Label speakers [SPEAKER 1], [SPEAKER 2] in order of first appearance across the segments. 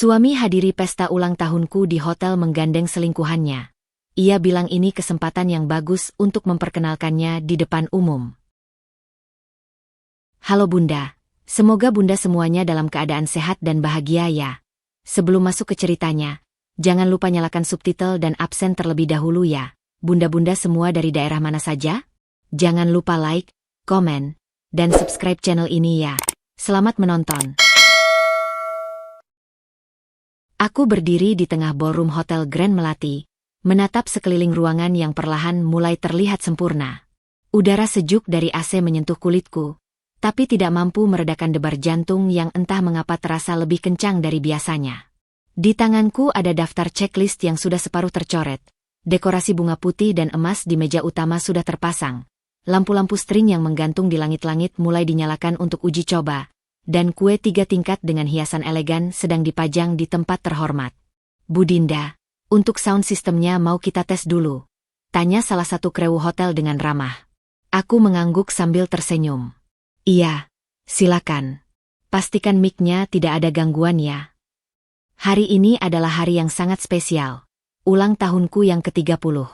[SPEAKER 1] Suami hadiri pesta ulang tahunku di hotel menggandeng selingkuhannya. Ia bilang ini kesempatan yang bagus untuk memperkenalkannya di depan umum. Halo Bunda, semoga Bunda semuanya dalam keadaan sehat dan bahagia ya. Sebelum masuk ke ceritanya, jangan lupa nyalakan subtitle dan absen terlebih dahulu ya. Bunda-bunda semua dari daerah mana saja? Jangan lupa like, komen, dan subscribe channel ini ya. Selamat menonton. Aku berdiri di tengah ballroom Hotel Grand Melati, menatap sekeliling ruangan yang perlahan mulai terlihat sempurna. Udara sejuk dari AC menyentuh kulitku, tapi tidak mampu meredakan debar jantung yang entah mengapa terasa lebih kencang dari biasanya. Di tanganku ada daftar checklist yang sudah separuh tercoret, dekorasi bunga putih dan emas di meja utama sudah terpasang, lampu-lampu string yang menggantung di langit-langit mulai dinyalakan untuk uji coba, dan kue 3 tingkat dengan hiasan elegan sedang dipajang di tempat terhormat. Bu Dinda, untuk sound sistemnya mau kita tes dulu? Tanya salah satu kru hotel dengan ramah. Aku mengangguk sambil tersenyum. Iya, silakan. Pastikan mic-nya tidak ada gangguan ya. Hari ini adalah hari yang sangat spesial. Ulang tahunku yang ke-30.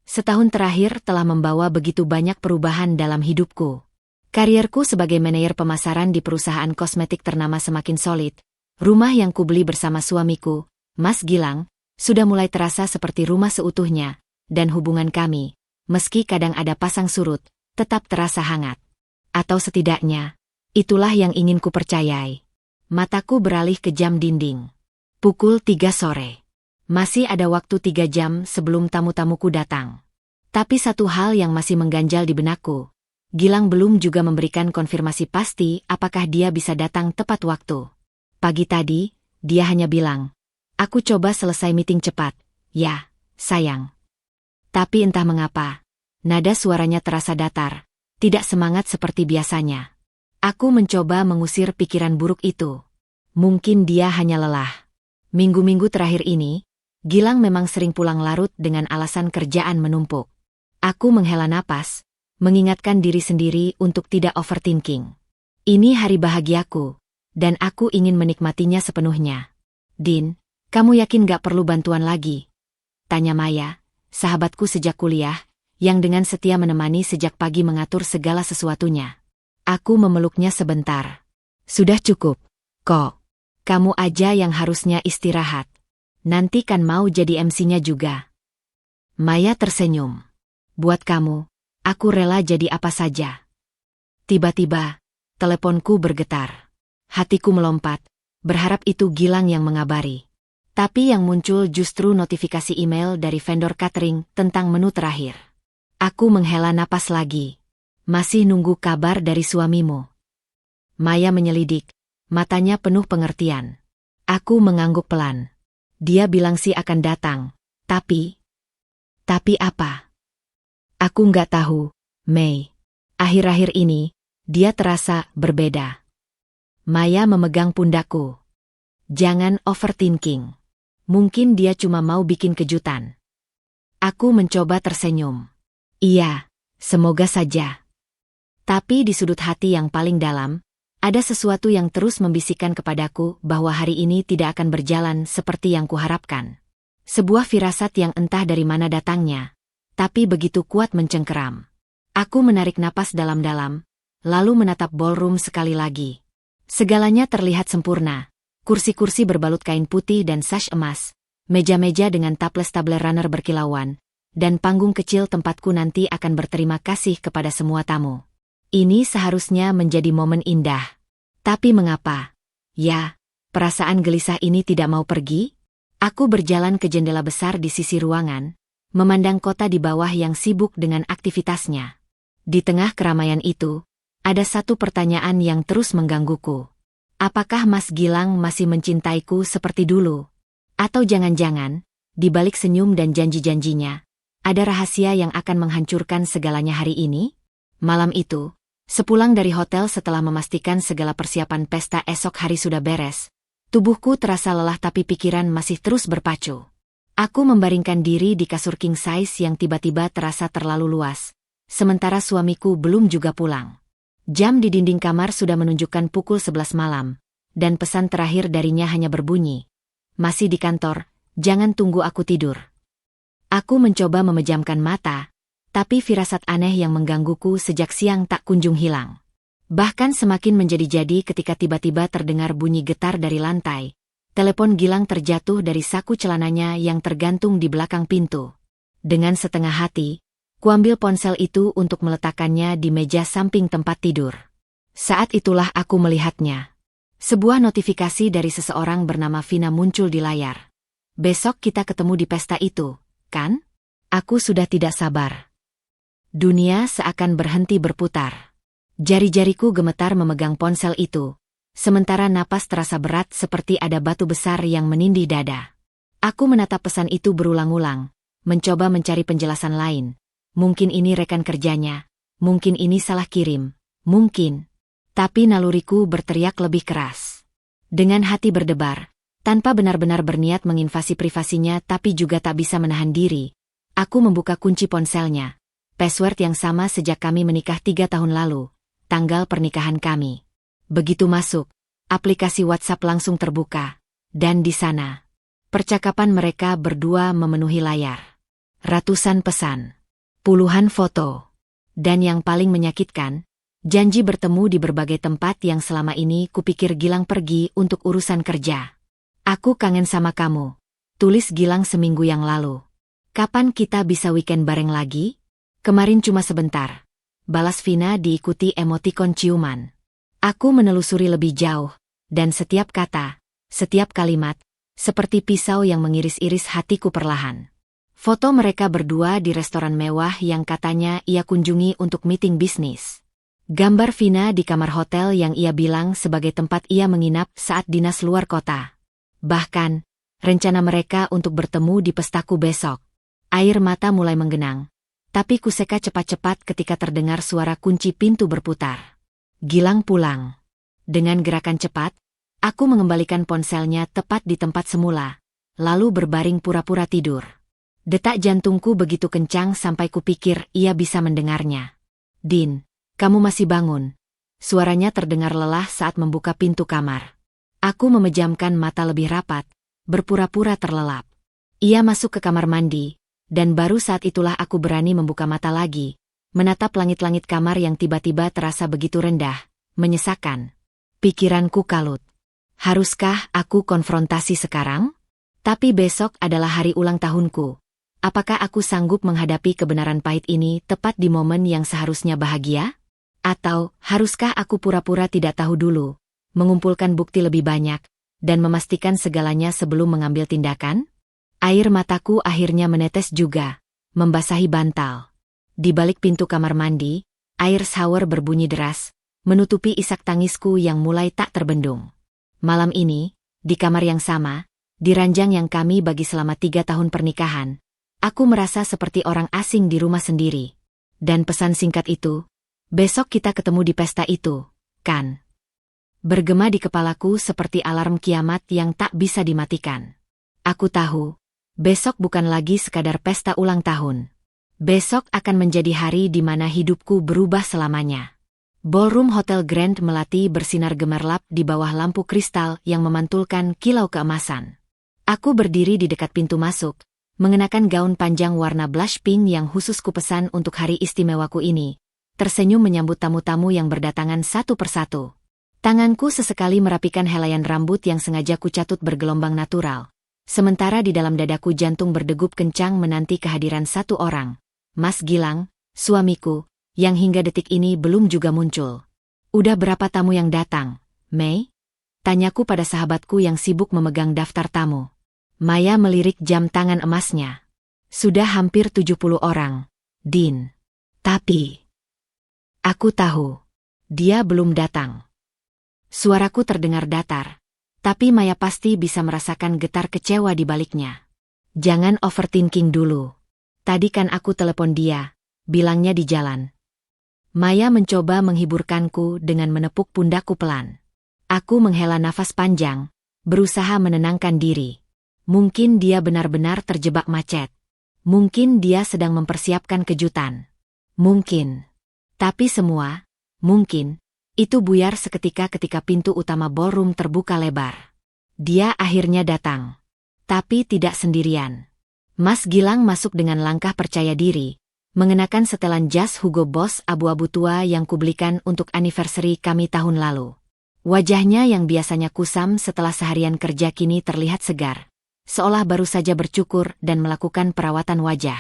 [SPEAKER 1] Setahun terakhir telah membawa begitu banyak perubahan dalam hidupku. Karierku sebagai manajer pemasaran di perusahaan kosmetik ternama semakin solid. Rumah yang kubeli bersama suamiku, Mas Gilang, sudah mulai terasa seperti rumah seutuhnya, dan hubungan kami, meski kadang ada pasang surut, tetap terasa hangat. Atau setidaknya, itulah yang ingin kupercayai. Mataku beralih ke jam dinding. Pukul 3 sore. Masih ada waktu 3 jam sebelum tamu-tamuku datang. Tapi satu hal yang masih mengganjal di benakku. Gilang belum juga memberikan konfirmasi pasti apakah dia bisa datang tepat waktu. Pagi tadi, dia hanya bilang, "Aku coba selesai meeting cepat, ya, sayang." Tapi entah mengapa, nada suaranya terasa datar, tidak semangat seperti biasanya. Aku mencoba mengusir pikiran buruk itu. Mungkin dia hanya lelah. Minggu-minggu terakhir ini, Gilang memang sering pulang larut dengan alasan kerjaan menumpuk. Aku menghela napas, mengingatkan diri sendiri untuk tidak overthinking. Ini hari bahagiaku, dan aku ingin menikmatinya sepenuhnya. Din, kamu yakin gak perlu bantuan lagi? Tanya Maya, sahabatku sejak kuliah, yang dengan setia menemani sejak pagi mengatur segala sesuatunya. Aku memeluknya sebentar. Sudah cukup, kok. Kamu aja yang harusnya istirahat. Nanti kan mau jadi MC-nya juga. Maya tersenyum. Buat kamu, aku rela jadi apa saja. Tiba-tiba, teleponku bergetar. Hatiku melompat, berharap itu Gilang yang mengabari. Tapi yang muncul justru notifikasi email dari vendor catering tentang menu terakhir. Aku menghela napas lagi. Masih nunggu kabar dari suamimu. Maya menyelidik, matanya penuh pengertian. Aku mengangguk pelan. Dia bilang sih akan datang, tapi apa? Aku nggak tahu, Mei. Akhir-akhir ini, dia terasa berbeda. Maya memegang pundakku. Jangan overthinking. Mungkin dia cuma mau bikin kejutan. Aku mencoba tersenyum. Iya, semoga saja. Tapi di sudut hati yang paling dalam, ada sesuatu yang terus membisikkan kepadaku bahwa hari ini tidak akan berjalan seperti yang kuharapkan. Sebuah firasat yang entah dari mana datangnya, tapi begitu kuat mencengkeram. Aku menarik napas dalam-dalam, lalu menatap ballroom sekali lagi. Segalanya terlihat sempurna. Kursi-kursi berbalut kain putih dan sash emas, meja-meja dengan taples-tabler runner berkilauan, dan panggung kecil tempatku nanti akan berterima kasih kepada semua tamu. Ini seharusnya menjadi momen indah. Tapi mengapa? Ya, perasaan gelisah ini tidak mau pergi? Aku berjalan ke jendela besar di sisi ruangan, memandang kota di bawah yang sibuk dengan aktivitasnya. Di tengah keramaian itu, ada satu pertanyaan yang terus menggangguku. Apakah Mas Gilang masih mencintaiku seperti dulu? Atau jangan-jangan, di balik senyum dan janji-janjinya, ada rahasia yang akan menghancurkan segalanya hari ini? Malam itu, sepulang dari hotel setelah memastikan segala persiapan pesta esok hari sudah beres, tubuhku terasa lelah tapi pikiran masih terus berpacu. Aku membaringkan diri di kasur king size yang tiba-tiba terasa terlalu luas, sementara suamiku belum juga pulang. Jam di dinding kamar sudah menunjukkan pukul 11 malam, dan pesan terakhir darinya hanya berbunyi, masih di kantor, jangan tunggu aku tidur. Aku mencoba memejamkan mata, tapi firasat aneh yang menggangguku sejak siang tak kunjung hilang. Bahkan semakin menjadi-jadi ketika tiba-tiba terdengar bunyi getar dari lantai. Telepon Gilang terjatuh dari saku celananya yang tergantung di belakang pintu. Dengan setengah hati, kuambil ponsel itu untuk meletakkannya di meja samping tempat tidur. Saat itulah aku melihatnya. Sebuah notifikasi dari seseorang bernama Vina muncul di layar. Besok kita ketemu di pesta itu, kan? Aku sudah tidak sabar. Dunia seakan berhenti berputar. Jari-jariku gemetar memegang ponsel itu, sementara napas terasa berat seperti ada batu besar yang menindih dada. Aku menatap pesan itu berulang-ulang, mencoba mencari penjelasan lain. Mungkin ini rekan kerjanya, mungkin ini salah kirim, mungkin. Tapi naluriku berteriak lebih keras. Dengan hati berdebar, tanpa benar-benar berniat menginvasi privasinya tapi juga tak bisa menahan diri, aku membuka kunci ponselnya. Password yang sama sejak kami menikah 3 tahun lalu, tanggal pernikahan kami. Begitu masuk, aplikasi WhatsApp langsung terbuka, dan di sana, percakapan mereka berdua memenuhi layar. Ratusan pesan, puluhan foto, dan yang paling menyakitkan, janji bertemu di berbagai tempat yang selama ini kupikir Gilang pergi untuk urusan kerja. Aku kangen sama kamu, tulis Gilang seminggu yang lalu. Kapan kita bisa weekend bareng lagi? Kemarin cuma sebentar. Balas Vina diikuti emotikon ciuman. Aku menelusuri lebih jauh, dan setiap kata, setiap kalimat, seperti pisau yang mengiris-iris hatiku perlahan. Foto mereka berdua di restoran mewah yang katanya ia kunjungi untuk meeting bisnis. Gambar Vina di kamar hotel yang ia bilang sebagai tempat ia menginap saat dinas luar kota. Bahkan, rencana mereka untuk bertemu di pestaku besok. Air mata mulai menggenang, tapi kuseka cepat-cepat ketika terdengar suara kunci pintu berputar. Gilang pulang. Dengan gerakan cepat, aku mengembalikan ponselnya tepat di tempat semula, lalu berbaring pura-pura tidur. Detak jantungku begitu kencang sampai kupikir ia bisa mendengarnya. Din, kamu masih bangun. Suaranya terdengar lelah saat membuka pintu kamar. Aku memejamkan mata lebih rapat, berpura-pura terlelap. Ia masuk ke kamar mandi, dan baru saat itulah aku berani membuka mata lagi, menatap langit-langit kamar yang tiba-tiba terasa begitu rendah, menyesakan. Pikiranku kalut. Haruskah aku konfrontasi sekarang? Tapi besok adalah hari ulang tahunku. Apakah aku sanggup menghadapi kebenaran pahit ini tepat di momen yang seharusnya bahagia? Atau, haruskah aku pura-pura tidak tahu dulu, mengumpulkan bukti lebih banyak, dan memastikan segalanya sebelum mengambil tindakan? Air mataku akhirnya menetes juga, membasahi bantal. Di balik pintu kamar mandi, air shower berbunyi deras, menutupi isak tangisku yang mulai tak terbendung. Malam ini, di kamar yang sama, di ranjang yang kami bagi selama 3 tahun pernikahan, aku merasa seperti orang asing di rumah sendiri. Dan pesan singkat itu, besok kita ketemu di pesta itu, kan? Bergema di kepalaku seperti alarm kiamat yang tak bisa dimatikan. Aku tahu, besok bukan lagi sekadar pesta ulang tahun. Besok akan menjadi hari di mana hidupku berubah selamanya. Ballroom Hotel Grand Melati bersinar gemerlap di bawah lampu kristal yang memantulkan kilau keemasan. Aku berdiri di dekat pintu masuk, mengenakan gaun panjang warna blush pink yang khusus kupesan untuk hari istimewaku ini, tersenyum menyambut tamu-tamu yang berdatangan satu persatu. Tanganku sesekali merapikan helaian rambut yang sengaja kucatut bergelombang natural. Sementara di dalam dadaku jantung berdegup kencang menanti kehadiran satu orang, Mas Gilang, suamiku, yang hingga detik ini belum juga muncul. Udah berapa tamu yang datang, Mei? Tanyaku pada sahabatku yang sibuk memegang daftar tamu. Maya melirik jam tangan emasnya. Sudah hampir 70 orang, Din. Tapi aku tahu, dia belum datang. Suaraku terdengar datar, tapi Maya pasti bisa merasakan getar kecewa di baliknya. Jangan overthinking dulu. Tadi kan aku telepon dia, bilangnya di jalan. Maya mencoba menghiburkanku dengan menepuk pundakku pelan. Aku menghela nafas panjang, berusaha menenangkan diri. Mungkin dia benar-benar terjebak macet. Mungkin dia sedang mempersiapkan kejutan. Mungkin. Tapi semua, mungkin, itu buyar seketika ketika pintu utama ballroom terbuka lebar. Dia akhirnya datang. Tapi tidak sendirian. Mas Gilang masuk dengan langkah percaya diri, mengenakan setelan jas Hugo Boss abu-abu tua yang kubelikan untuk anniversary kami tahun lalu. Wajahnya yang biasanya kusam setelah seharian kerja kini terlihat segar, seolah baru saja bercukur dan melakukan perawatan wajah.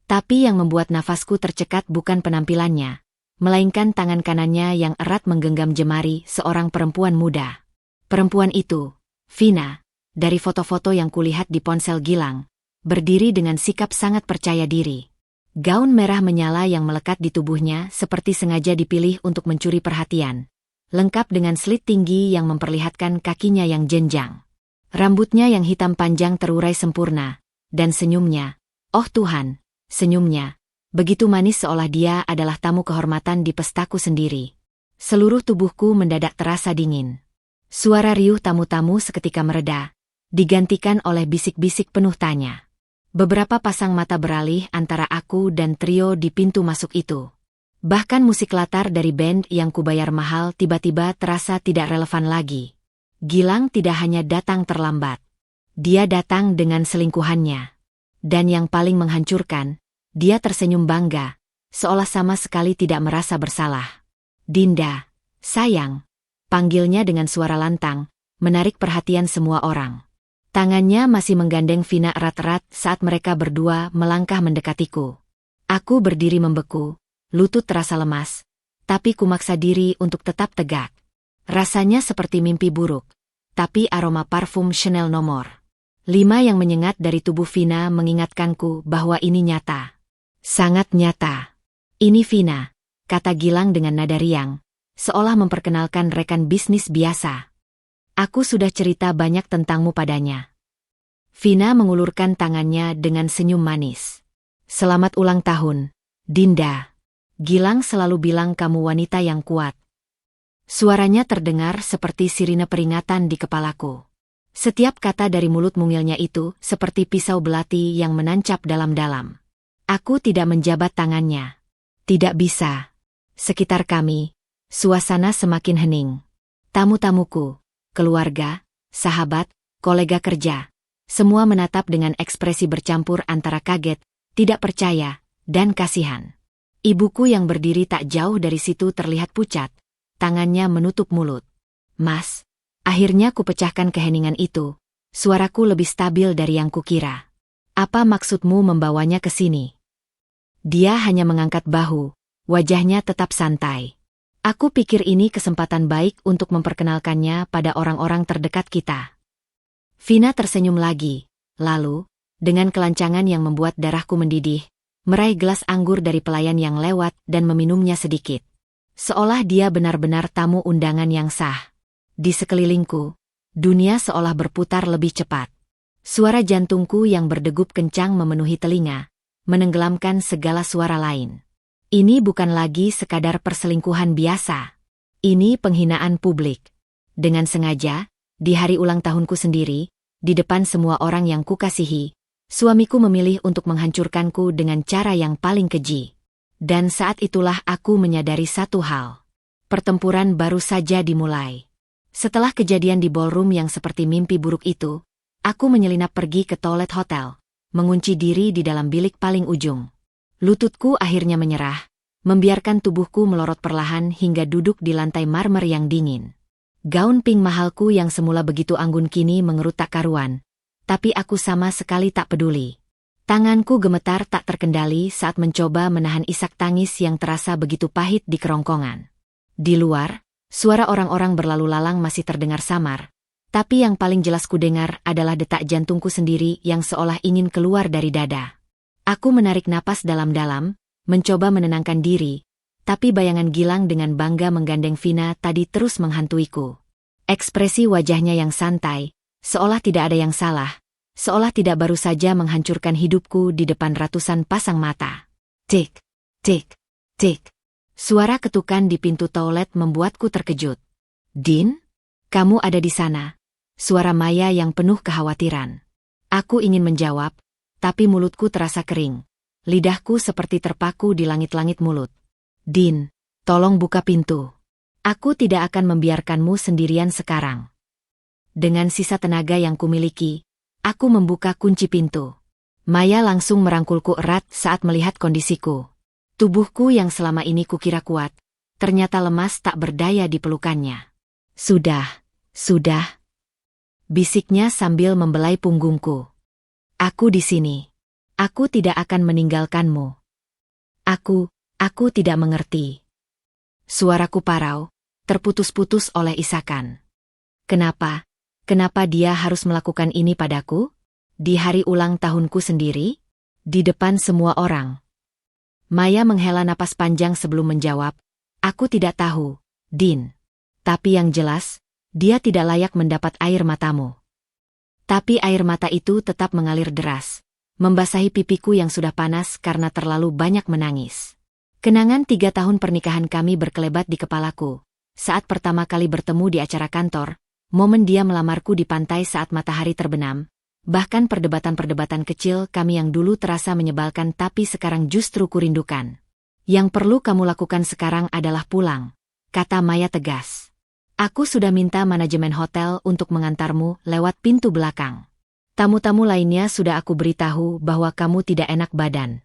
[SPEAKER 1] Tapi yang membuat nafasku tercekat bukan penampilannya, melainkan tangan kanannya yang erat menggenggam jemari seorang perempuan muda. Perempuan itu, Vina, dari foto-foto yang kulihat di ponsel Gilang, berdiri dengan sikap sangat percaya diri. Gaun merah menyala yang melekat di tubuhnya seperti sengaja dipilih untuk mencuri perhatian, lengkap dengan slit tinggi yang memperlihatkan kakinya yang jenjang. Rambutnya yang hitam panjang terurai sempurna, dan senyumnya, oh Tuhan, senyumnya, begitu manis seolah dia adalah tamu kehormatan di pestaku sendiri. Seluruh tubuhku mendadak terasa dingin. Suara riuh tamu-tamu seketika mereda, digantikan oleh bisik-bisik penuh tanya. Beberapa pasang mata beralih antara aku dan trio di pintu masuk itu. Bahkan musik latar dari band yang kubayar mahal tiba-tiba terasa tidak relevan lagi. Gilang tidak hanya datang terlambat. Dia datang dengan selingkuhannya. Dan yang paling menghancurkan, dia tersenyum bangga, seolah sama sekali tidak merasa bersalah. Dinda, sayang, panggilnya dengan suara lantang, menarik perhatian semua orang. Tangannya masih menggandeng Vina erat-erat saat mereka berdua melangkah mendekatiku. Aku berdiri membeku, lutut terasa lemas, tapi kumaksa diri untuk tetap tegak. Rasanya seperti mimpi buruk, tapi aroma parfum Chanel nomor 5 yang menyengat dari tubuh Vina mengingatkanku bahwa ini nyata. Sangat nyata. Ini Vina, kata Gilang dengan nada riang, seolah memperkenalkan rekan bisnis biasa. Aku sudah cerita banyak tentangmu padanya. Vina mengulurkan tangannya dengan senyum manis. Selamat ulang tahun, Dinda. Gilang selalu bilang kamu wanita yang kuat. Suaranya terdengar seperti sirine peringatan di kepalaku. Setiap kata dari mulut mungilnya itu seperti pisau belati yang menancap dalam-dalam. Aku tidak menjabat tangannya. Tidak bisa. Sekitar kami, suasana semakin hening. Tamu-tamuku, keluarga, sahabat, kolega kerja, semua menatap dengan ekspresi bercampur antara kaget, tidak percaya, dan kasihan. Ibuku yang berdiri tak jauh dari situ terlihat pucat, tangannya menutup mulut. Mas, akhirnya kupecahkan keheningan itu, suaraku lebih stabil dari yang kukira. Apa maksudmu membawanya ke sini? Dia hanya mengangkat bahu, wajahnya tetap santai. Aku pikir ini kesempatan baik untuk memperkenalkannya pada orang-orang terdekat kita. Vina tersenyum lagi, lalu, dengan kelancangan yang membuat darahku mendidih, meraih gelas anggur dari pelayan yang lewat dan meminumnya sedikit. Seolah dia benar-benar tamu undangan yang sah. Di sekelilingku, dunia seolah berputar lebih cepat. Suara jantungku yang berdegup kencang memenuhi telinga, menenggelamkan segala suara lain. Ini bukan lagi sekadar perselingkuhan biasa. Ini penghinaan publik. Dengan sengaja, di hari ulang tahunku sendiri, di depan semua orang yang kukasihi, suamiku memilih untuk menghancurkanku dengan cara yang paling keji. Dan saat itulah aku menyadari satu hal. Pertempuran baru saja dimulai. Setelah kejadian di ballroom yang seperti mimpi buruk itu, aku menyelinap pergi ke toilet hotel, mengunci diri di dalam bilik paling ujung. Lututku akhirnya menyerah, membiarkan tubuhku melorot perlahan hingga duduk di lantai marmer yang dingin. Gaun pink mahalku yang semula begitu anggun kini mengerut tak karuan, tapi aku sama sekali tak peduli. Tanganku gemetar tak terkendali saat mencoba menahan isak tangis yang terasa begitu pahit di kerongkongan. Di luar, suara orang-orang berlalu lalang masih terdengar samar, tapi yang paling jelas kudengar adalah detak jantungku sendiri yang seolah ingin keluar dari dada. Aku menarik napas dalam-dalam, mencoba menenangkan diri, tapi bayangan Gilang dengan bangga menggandeng Vina tadi terus menghantuiku. Ekspresi wajahnya yang santai, seolah tidak ada yang salah, seolah tidak baru saja menghancurkan hidupku di depan ratusan pasang mata. Tik, tik, tik. Suara ketukan di pintu toilet membuatku terkejut. Din? Kamu ada di sana? Suara Maya yang penuh kekhawatiran. Aku ingin menjawab, tapi mulutku terasa kering. Lidahku seperti terpaku di langit-langit mulut. Din, tolong buka pintu. Aku tidak akan membiarkanmu sendirian sekarang. Dengan sisa tenaga yang kumiliki, Aku membuka kunci pintu. Maya langsung merangkulku erat saat melihat kondisiku. Tubuhku yang selama ini kukira kuat, ternyata lemas tak berdaya di pelukannya. Sudah. Bisiknya sambil membelai punggungku. Aku di sini. Aku tidak akan meninggalkanmu. Aku tidak mengerti. Suaraku parau, terputus-putus oleh isakan. Kenapa dia harus melakukan ini padaku? Di hari ulang tahunku sendiri? Di depan semua orang. Maya menghela napas panjang sebelum menjawab, aku tidak tahu, Din. Tapi yang jelas, dia tidak layak mendapat air matamu. Tapi air mata itu tetap mengalir deras, membasahi pipiku yang sudah panas karena terlalu banyak menangis. Kenangan 3 tahun pernikahan kami berkelebat di kepalaku. Saat pertama kali bertemu di acara kantor, momen dia melamarku di pantai saat matahari terbenam, bahkan perdebatan-perdebatan kecil kami yang dulu terasa menyebalkan tapi sekarang justru kurindukan. Yang perlu kamu lakukan sekarang adalah pulang, kata Maya tegas. Aku sudah minta manajemen hotel untuk mengantarmu lewat pintu belakang. Tamu-tamu lainnya sudah aku beritahu bahwa kamu tidak enak badan.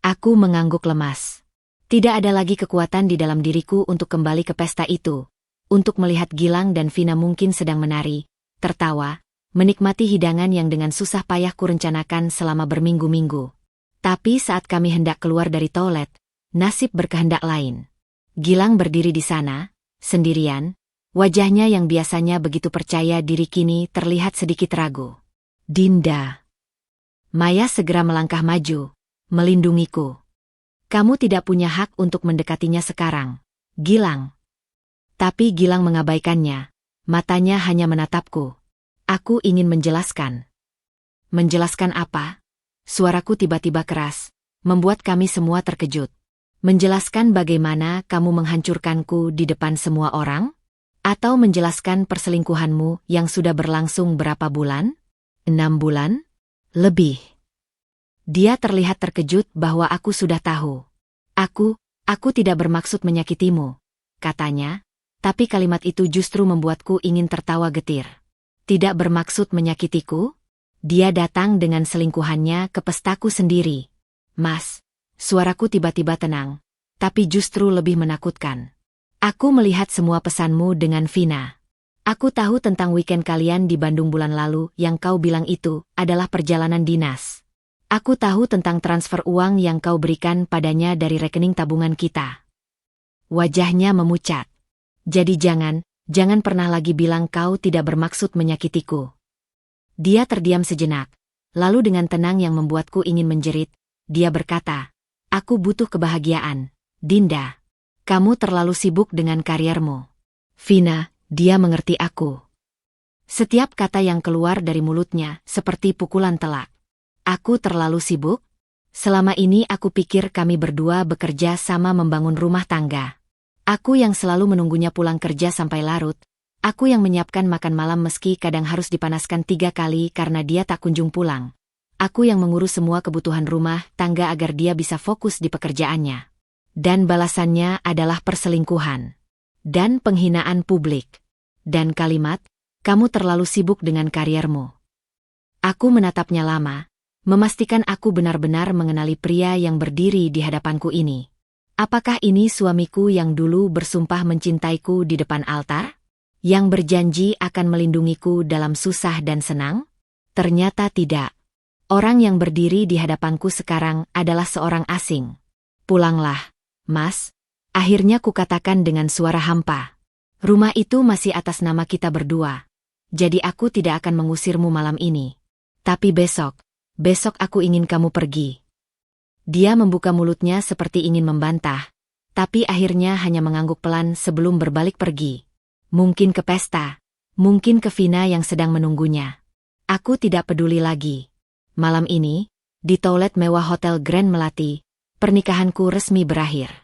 [SPEAKER 1] Aku mengangguk lemas. Tidak ada lagi kekuatan di dalam diriku untuk kembali ke pesta itu, untuk melihat Gilang dan Vina mungkin sedang menari, tertawa, menikmati hidangan yang dengan susah payah kurencanakan selama berminggu-minggu. Tapi saat kami hendak keluar dari toilet, nasib berkehendak lain. Gilang berdiri di sana, sendirian, wajahnya yang biasanya begitu percaya diri kini terlihat sedikit ragu. Dinda. Maya segera melangkah maju, melindungiku. Kamu tidak punya hak untuk mendekatinya sekarang, Gilang. Tapi Gilang mengabaikannya, matanya hanya menatapku. Aku ingin menjelaskan. Menjelaskan apa? Suaraku tiba-tiba keras, membuat kami semua terkejut. Menjelaskan bagaimana kamu menghancurkanku di depan semua orang? Atau menjelaskan perselingkuhanmu yang sudah berlangsung berapa bulan? 6 bulan? Lebih. Dia terlihat terkejut bahwa aku sudah tahu. Aku tidak bermaksud menyakitimu, katanya, tapi kalimat itu justru membuatku ingin tertawa getir. Tidak bermaksud menyakitiku? Dia datang dengan selingkuhannya ke pestaku sendiri. Mas, suaraku tiba-tiba tenang, tapi justru lebih menakutkan. Aku melihat semua pesanmu dengan Vina. Aku tahu tentang weekend kalian di Bandung bulan lalu yang kau bilang itu adalah perjalanan dinas. Aku tahu tentang transfer uang yang kau berikan padanya dari rekening tabungan kita. Wajahnya memucat. Jadi jangan pernah lagi bilang kau tidak bermaksud menyakitiku. Dia terdiam sejenak, lalu dengan tenang yang membuatku ingin menjerit, dia berkata, aku butuh kebahagiaan, Dinda. Kamu terlalu sibuk dengan kariermu. Vina, dia mengerti aku. Setiap kata yang keluar dari mulutnya seperti pukulan telak. Aku terlalu sibuk? Selama ini aku pikir kami berdua bekerja sama membangun rumah tangga. Aku yang selalu menunggunya pulang kerja sampai larut. Aku yang menyiapkan makan malam meski kadang harus dipanaskan 3 kali karena dia tak kunjung pulang. Aku yang mengurus semua kebutuhan rumah tangga agar dia bisa fokus di pekerjaannya. Dan balasannya adalah perselingkuhan. Dan penghinaan publik. Dan kalimat, kamu terlalu sibuk dengan kariermu. Aku menatapnya lama, memastikan aku benar-benar mengenali pria yang berdiri di hadapanku ini. Apakah ini suamiku yang dulu bersumpah mencintaiku di depan altar? Yang berjanji akan melindungiku dalam susah dan senang? Ternyata tidak. Orang yang berdiri di hadapanku sekarang adalah seorang asing. Pulanglah, Mas. Akhirnya kukatakan dengan suara hampa. Rumah itu masih atas nama kita berdua. Jadi aku tidak akan mengusirmu malam ini. Tapi besok aku ingin kamu pergi. Dia membuka mulutnya seperti ingin membantah, tapi akhirnya hanya mengangguk pelan sebelum berbalik pergi. Mungkin ke pesta, mungkin ke Vina yang sedang menunggunya. Aku tidak peduli lagi. Malam ini, di toilet mewah Hotel Grand Melati, pernikahanku resmi berakhir.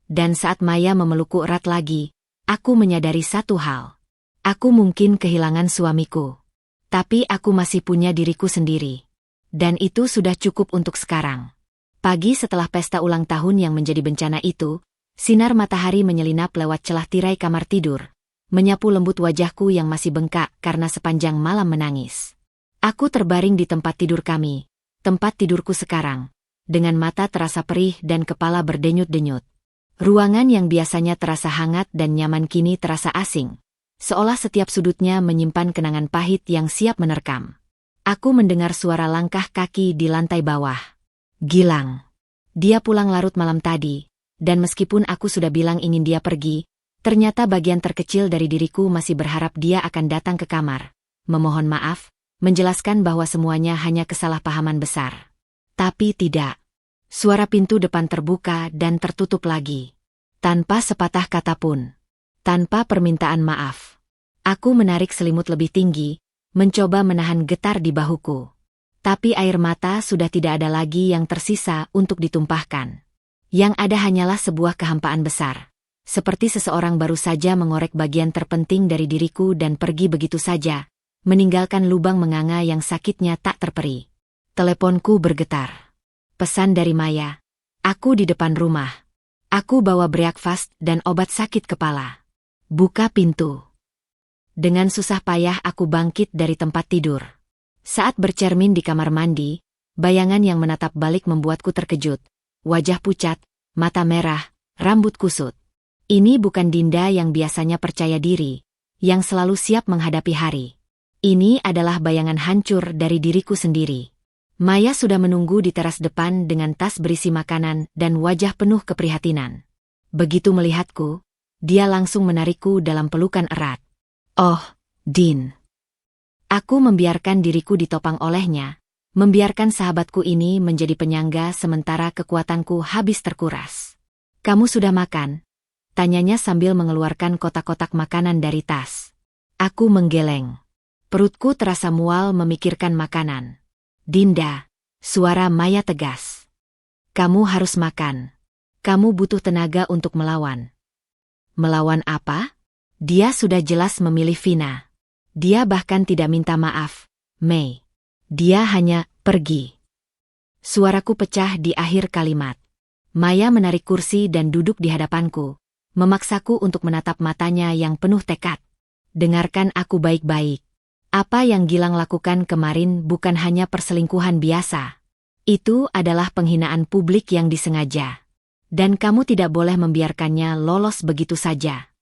[SPEAKER 1] Dan saat Maya memelukku erat lagi, aku menyadari satu hal. Aku mungkin kehilangan suamiku. Tapi aku masih punya diriku sendiri. Dan itu sudah cukup untuk sekarang. Pagi setelah pesta ulang tahun yang menjadi bencana itu, sinar matahari menyelinap lewat celah tirai kamar tidur, menyapu lembut wajahku yang masih bengkak karena sepanjang malam menangis. Aku terbaring di tempat tidur kami, tempat tidurku sekarang, dengan mata terasa perih dan kepala berdenyut-denyut. Ruangan yang biasanya terasa hangat dan nyaman kini terasa asing, seolah setiap sudutnya menyimpan kenangan pahit yang siap menerkam. Aku mendengar suara langkah kaki di lantai bawah. Gilang. Dia pulang larut malam tadi, dan meskipun aku sudah bilang ingin dia pergi, ternyata bagian terkecil dari diriku masih berharap dia akan datang ke kamar, memohon maaf, menjelaskan bahwa semuanya hanya kesalahpahaman besar. Tapi tidak. Suara pintu depan terbuka dan tertutup lagi. Tanpa sepatah kata pun. Tanpa permintaan maaf. Aku menarik selimut lebih tinggi, mencoba menahan getar di bahuku. Tapi air mata sudah tidak ada lagi yang tersisa untuk ditumpahkan. Yang ada hanyalah sebuah kehampaan besar. Seperti seseorang baru saja mengorek bagian terpenting dari diriku dan pergi begitu saja, meninggalkan lubang menganga yang sakitnya tak terperi. Teleponku bergetar. Pesan dari Maya. Aku di depan rumah. Aku bawa breakfast dan obat sakit kepala. Buka pintu. Dengan susah payah aku bangkit dari tempat tidur. Saat bercermin di kamar mandi, bayangan yang menatap balik membuatku terkejut. Wajah pucat, mata merah, rambut kusut. Ini bukan Dinda yang biasanya percaya diri, yang selalu siap menghadapi hari. Ini adalah bayangan hancur dari diriku sendiri. Maya sudah menunggu di teras depan dengan tas berisi makanan dan wajah penuh keprihatinan. Begitu melihatku, dia langsung menarikku dalam pelukan erat. Oh, Din. Aku membiarkan diriku ditopang olehnya, membiarkan sahabatku ini menjadi penyangga sementara kekuatanku habis terkuras. Kamu sudah makan? Tanyanya sambil mengeluarkan kotak-kotak makanan dari tas. Aku menggeleng. Perutku terasa mual memikirkan makanan. Dinda, suara Maya tegas. Kamu harus makan. Kamu butuh tenaga untuk melawan. Melawan apa? Dia sudah jelas memilih Vina. Dia bahkan tidak minta maaf, Mei. Dia hanya pergi. Suaraku pecah di akhir kalimat. Maya menarik kursi dan duduk di hadapanku, memaksaku untuk menatap matanya yang penuh tekad. Dengarkan aku baik-baik. Apa yang Gilang lakukan kemarin bukan hanya perselingkuhan biasa. Itu adalah penghinaan publik yang disengaja. Dan kamu tidak boleh membiarkannya lolos begitu saja.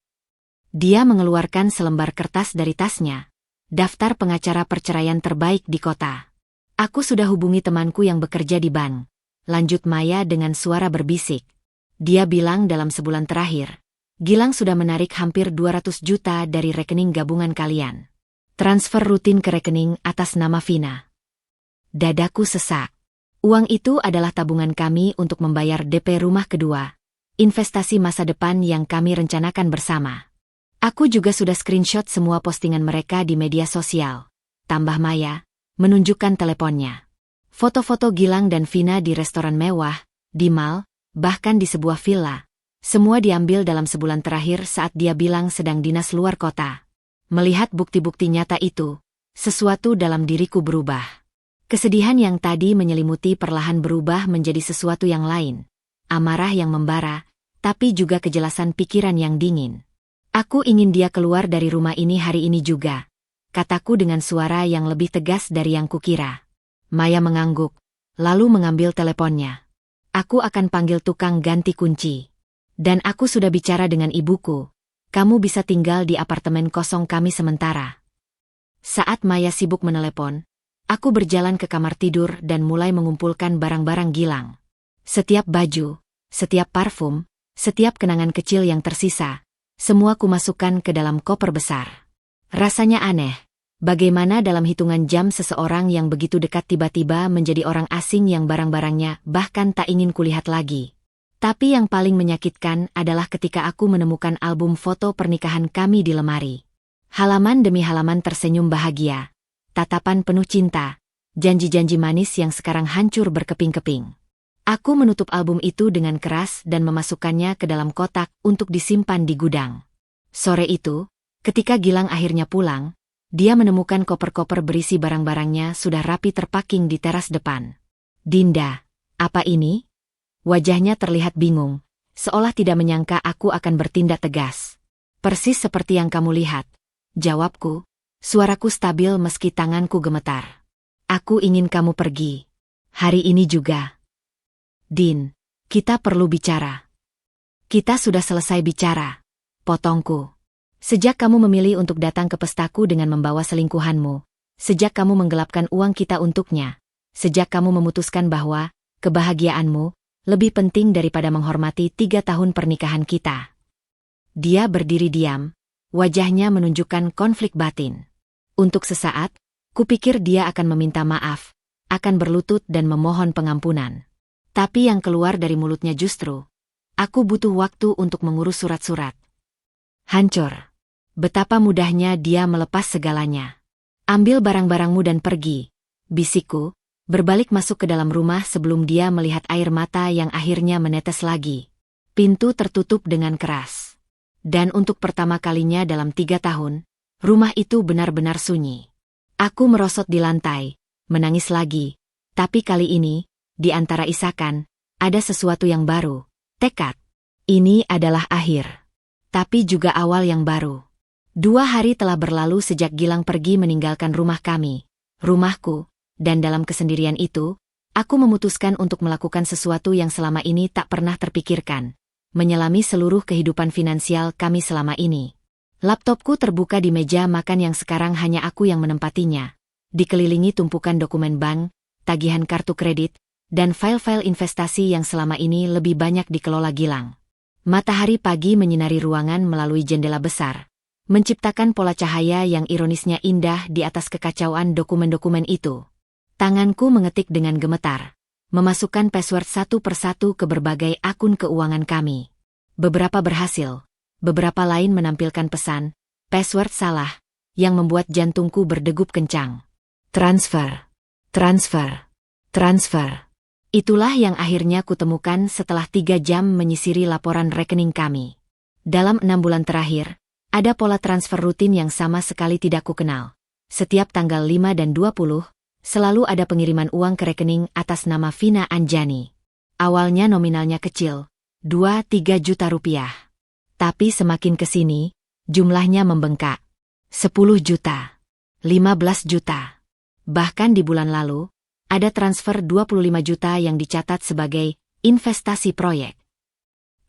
[SPEAKER 1] Dia mengeluarkan selembar kertas dari tasnya. Daftar pengacara perceraian terbaik di kota. Aku sudah hubungi temanku yang bekerja di bank. Lanjut Maya dengan suara berbisik. Dia bilang dalam sebulan terakhir, Gilang sudah menarik hampir 200 juta dari rekening gabungan kalian. Transfer rutin ke rekening atas nama Vina. Dadaku sesak. Uang itu adalah tabungan kami untuk membayar DP rumah kedua, investasi masa depan yang kami rencanakan bersama. Aku juga sudah screenshot semua postingan mereka di media sosial. Tambah Maya, menunjukkan teleponnya. Foto-foto Gilang dan Vina di restoran mewah, di mall, bahkan di sebuah villa. Semua diambil dalam sebulan terakhir saat dia bilang sedang dinas luar kota. Melihat bukti-bukti nyata itu, sesuatu dalam diriku berubah. Kesedihan yang tadi menyelimuti perlahan berubah menjadi sesuatu yang lain. Amarah yang membara, tapi juga kejelasan pikiran yang dingin. Aku ingin dia keluar dari rumah ini hari ini juga, kataku dengan suara yang lebih tegas dari yang kukira. Maya mengangguk, lalu mengambil teleponnya. Aku akan panggil tukang ganti kunci. Dan aku sudah bicara dengan ibuku. Kamu bisa tinggal di apartemen kosong kami sementara. Saat Maya sibuk menelepon, aku berjalan ke kamar tidur dan mulai mengumpulkan barang-barang Gilang. Setiap baju, setiap parfum, setiap kenangan kecil yang tersisa, semua kumasukkan ke dalam koper besar. Rasanya aneh, bagaimana dalam hitungan jam seseorang yang begitu dekat tiba-tiba menjadi orang asing yang barang-barangnya bahkan tak ingin kulihat lagi. Tapi yang paling menyakitkan adalah ketika aku menemukan album foto pernikahan kami di lemari. Halaman demi halaman tersenyum bahagia, tatapan penuh cinta, janji-janji manis yang sekarang hancur berkeping-keping. Aku menutup album itu dengan keras dan memasukkannya ke dalam kotak untuk disimpan di gudang. Sore itu, ketika Gilang akhirnya pulang, dia menemukan koper-koper berisi barang-barangnya sudah rapi terpaking di teras depan. Dinda, apa ini? Wajahnya terlihat bingung, seolah tidak menyangka aku akan bertindak tegas. Persis seperti yang kamu lihat. Jawabku, suaraku stabil meski tanganku gemetar. Aku ingin kamu pergi. Hari ini juga. Din, kita perlu bicara. Kita sudah selesai bicara. Potongku. Sejak kamu memilih untuk datang ke pestaku dengan membawa selingkuhanmu, sejak kamu menggelapkan uang kita untuknya, sejak kamu memutuskan bahwa kebahagiaanmu lebih penting daripada menghormati 3 tahun pernikahan kita. Dia berdiri diam, wajahnya menunjukkan konflik batin. Untuk sesaat, kupikir dia akan meminta maaf, akan berlutut dan memohon pengampunan. Tapi yang keluar dari mulutnya justru, aku butuh waktu untuk mengurus surat-surat. Hancur. Betapa mudahnya dia melepas segalanya. Ambil barang-barangmu dan pergi, bisikku, berbalik masuk ke dalam rumah sebelum dia melihat air mata yang akhirnya menetes lagi. Pintu tertutup dengan keras. Dan untuk pertama kalinya dalam 3 tahun, rumah itu benar-benar sunyi. Aku merosot di lantai, menangis lagi, tapi kali ini, di antara isakan, ada sesuatu yang baru, tekad. Ini adalah akhir. Tapi juga awal yang baru. 2 hari telah berlalu sejak Gilang pergi meninggalkan rumah kami, rumahku, dan dalam kesendirian itu, aku memutuskan untuk melakukan sesuatu yang selama ini tak pernah terpikirkan, menyelami seluruh kehidupan finansial kami selama ini. Laptopku terbuka di meja makan yang sekarang hanya aku yang menempatinya, dikelilingi tumpukan dokumen bank, tagihan kartu kredit, dan file-file investasi yang selama ini lebih banyak dikelola Gilang. Matahari pagi menyinari ruangan melalui jendela besar, menciptakan pola cahaya yang ironisnya indah di atas kekacauan dokumen-dokumen itu. Tanganku mengetik dengan gemetar, memasukkan password satu persatu ke berbagai akun keuangan kami. Beberapa berhasil, beberapa lain menampilkan pesan, password salah, yang membuat jantungku berdegup kencang. Transfer, transfer, transfer. Itulah yang akhirnya kutemukan setelah 3 jam menyisiri laporan rekening kami. Dalam 6 bulan terakhir, ada pola transfer rutin yang sama sekali tidak kukenal. Setiap tanggal 5 dan 20, selalu ada pengiriman uang ke rekening atas nama Vina Anjani. Awalnya nominalnya kecil, 2-3 juta rupiah. Tapi semakin kesini, jumlahnya membengkak. 10 juta, 15 juta. Bahkan di bulan lalu, ada transfer 25 juta yang dicatat sebagai investasi proyek.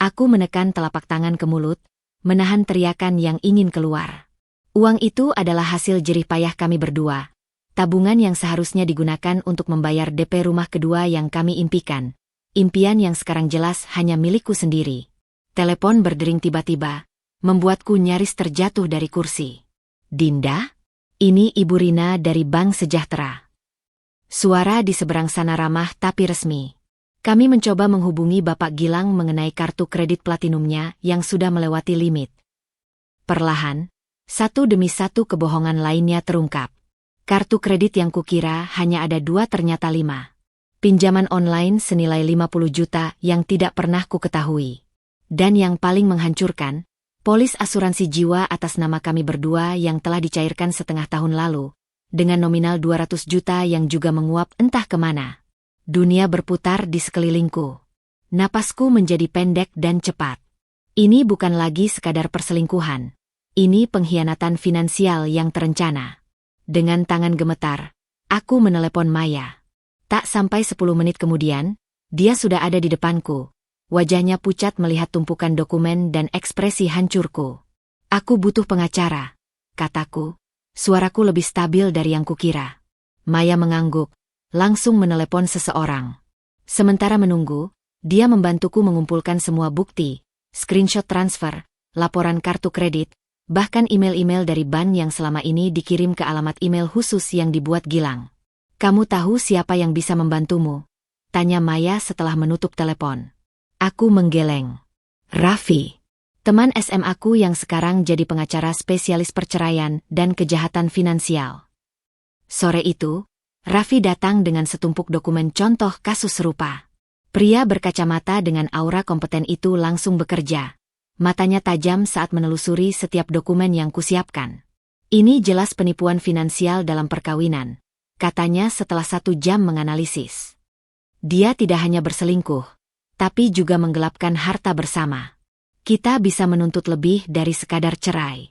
[SPEAKER 1] Aku menekan telapak tangan ke mulut, menahan teriakan yang ingin keluar. Uang itu adalah hasil jerih payah kami berdua, tabungan yang seharusnya digunakan untuk membayar DP rumah kedua yang kami impikan, impian yang sekarang jelas hanya milikku sendiri. Telepon berdering tiba-tiba, membuatku nyaris terjatuh dari kursi. Dinda? Ini Ibu Rina dari Bank Sejahtera. Suara di seberang sana ramah tapi resmi. Kami mencoba menghubungi Bapak Gilang mengenai kartu kredit platinumnya yang sudah melewati limit. Perlahan, satu demi satu kebohongan lainnya terungkap. Kartu kredit yang kukira hanya ada 2 ternyata 5. Pinjaman online senilai 50 juta yang tidak pernah kuketahui. Dan yang paling menghancurkan, polis asuransi jiwa atas nama kami berdua yang telah dicairkan setengah tahun lalu, dengan nominal 200 juta yang juga menguap entah kemana. Dunia berputar di sekelilingku. Napasku menjadi pendek dan cepat. Ini bukan lagi sekadar perselingkuhan. Ini pengkhianatan finansial yang terencana. Dengan tangan gemetar, aku menelepon Maya. Tak sampai 10 menit kemudian, dia sudah ada di depanku. Wajahnya pucat melihat tumpukan dokumen dan ekspresi hancurku. Aku butuh pengacara, kataku. Suaraku lebih stabil dari yang kukira. Maya mengangguk, langsung menelepon seseorang. Sementara menunggu, dia membantuku mengumpulkan semua bukti, screenshot transfer, laporan kartu kredit, bahkan email-email dari bank yang selama ini dikirim ke alamat email khusus yang dibuat Gilang. Kamu tahu siapa yang bisa membantumu? Tanya Maya setelah menutup telepon. Aku menggeleng. Raffi. Teman SMA-ku yang sekarang jadi pengacara spesialis perceraian dan kejahatan finansial. Sore itu, Raffi datang dengan setumpuk dokumen contoh kasus serupa. Pria berkacamata dengan aura kompeten itu langsung bekerja. Matanya tajam saat menelusuri setiap dokumen yang kusiapkan. Ini jelas penipuan finansial dalam perkawinan, katanya setelah 1 jam menganalisis. Dia tidak hanya berselingkuh, tapi juga menggelapkan harta bersama. Kita bisa menuntut lebih dari sekadar cerai.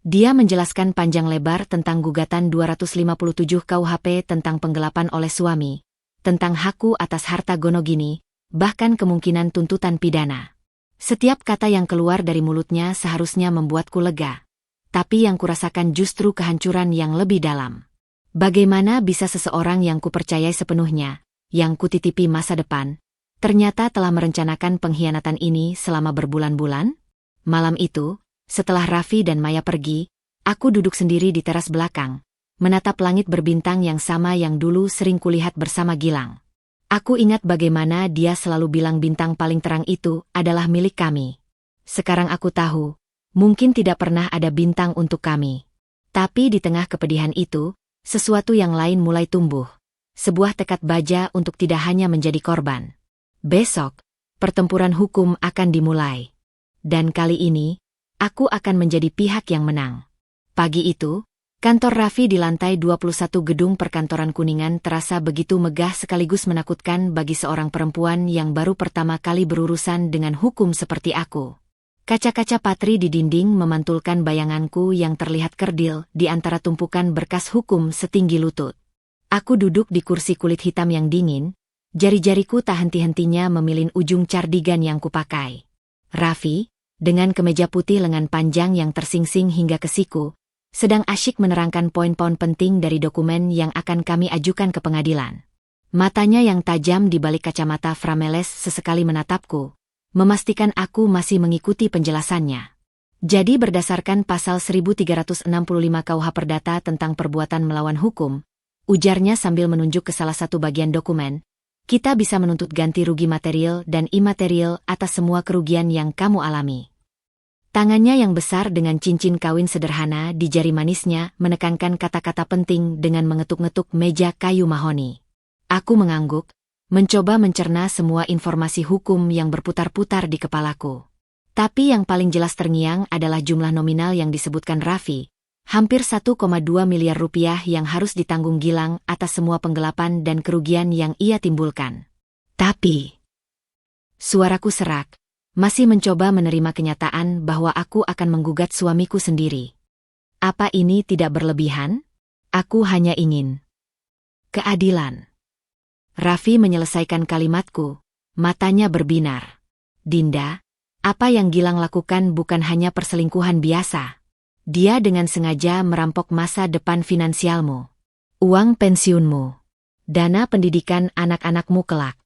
[SPEAKER 1] Dia menjelaskan panjang lebar tentang gugatan 257 KUHP tentang penggelapan oleh suami, tentang hakku atas harta Gonogini, bahkan kemungkinan tuntutan pidana. Setiap kata yang keluar dari mulutnya seharusnya membuatku lega. Tapi yang kurasakan justru kehancuran yang lebih dalam. Bagaimana bisa seseorang yang kupercayai sepenuhnya, yang kutitipi masa depan, ternyata telah merencanakan pengkhianatan ini selama berbulan-bulan? Malam itu, setelah Raffi dan Maya pergi, aku duduk sendiri di teras belakang, menatap langit berbintang yang sama yang dulu sering kulihat bersama Gilang. Aku ingat bagaimana dia selalu bilang bintang paling terang itu adalah milik kami. Sekarang aku tahu, mungkin tidak pernah ada bintang untuk kami. Tapi di tengah kepedihan itu, sesuatu yang lain mulai tumbuh. Sebuah tekad baja untuk tidak hanya menjadi korban. Besok, pertempuran hukum akan dimulai. Dan kali ini, aku akan menjadi pihak yang menang. Pagi itu, kantor Raffi di lantai 21 gedung perkantoran Kuningan terasa begitu megah sekaligus menakutkan bagi seorang perempuan yang baru pertama kali berurusan dengan hukum seperti aku. Kaca-kaca patri di dinding memantulkan bayanganku yang terlihat kerdil di antara tumpukan berkas hukum setinggi lutut. Aku duduk di kursi kulit hitam yang dingin, jari-jariku tak henti-hentinya memilin ujung cardigan yang kupakai. Raffi, dengan kemeja putih lengan panjang yang tersingsing hingga ke siku, sedang asyik menerangkan poin-poin penting dari dokumen yang akan kami ajukan ke pengadilan. Matanya yang tajam di balik kacamata frameles sesekali menatapku, memastikan aku masih mengikuti penjelasannya. Jadi berdasarkan pasal 1365 KUH Perdata tentang perbuatan melawan hukum, ujarnya sambil menunjuk ke salah satu bagian dokumen, kita bisa menuntut ganti rugi material dan imaterial atas semua kerugian yang kamu alami. Tangannya yang besar dengan cincin kawin sederhana di jari manisnya menekankan kata-kata penting dengan mengetuk-ngetuk meja kayu mahoni. Aku mengangguk, mencoba mencerna semua informasi hukum yang berputar-putar di kepalaku. Tapi yang paling jelas terngiang adalah jumlah nominal yang disebutkan Raffi, hampir 1,2 miliar rupiah yang harus ditanggung Gilang atas semua penggelapan dan kerugian yang ia timbulkan. Tapi, suaraku serak. Masih mencoba menerima kenyataan bahwa aku akan menggugat suamiku sendiri. Apa ini tidak berlebihan? Aku hanya ingin keadilan. Raffi menyelesaikan kalimatku, matanya berbinar. Dinda, apa yang Gilang lakukan bukan hanya perselingkuhan biasa. Dia dengan sengaja merampok masa depan finansialmu, uang pensiunmu, dana pendidikan anak-anakmu kelak.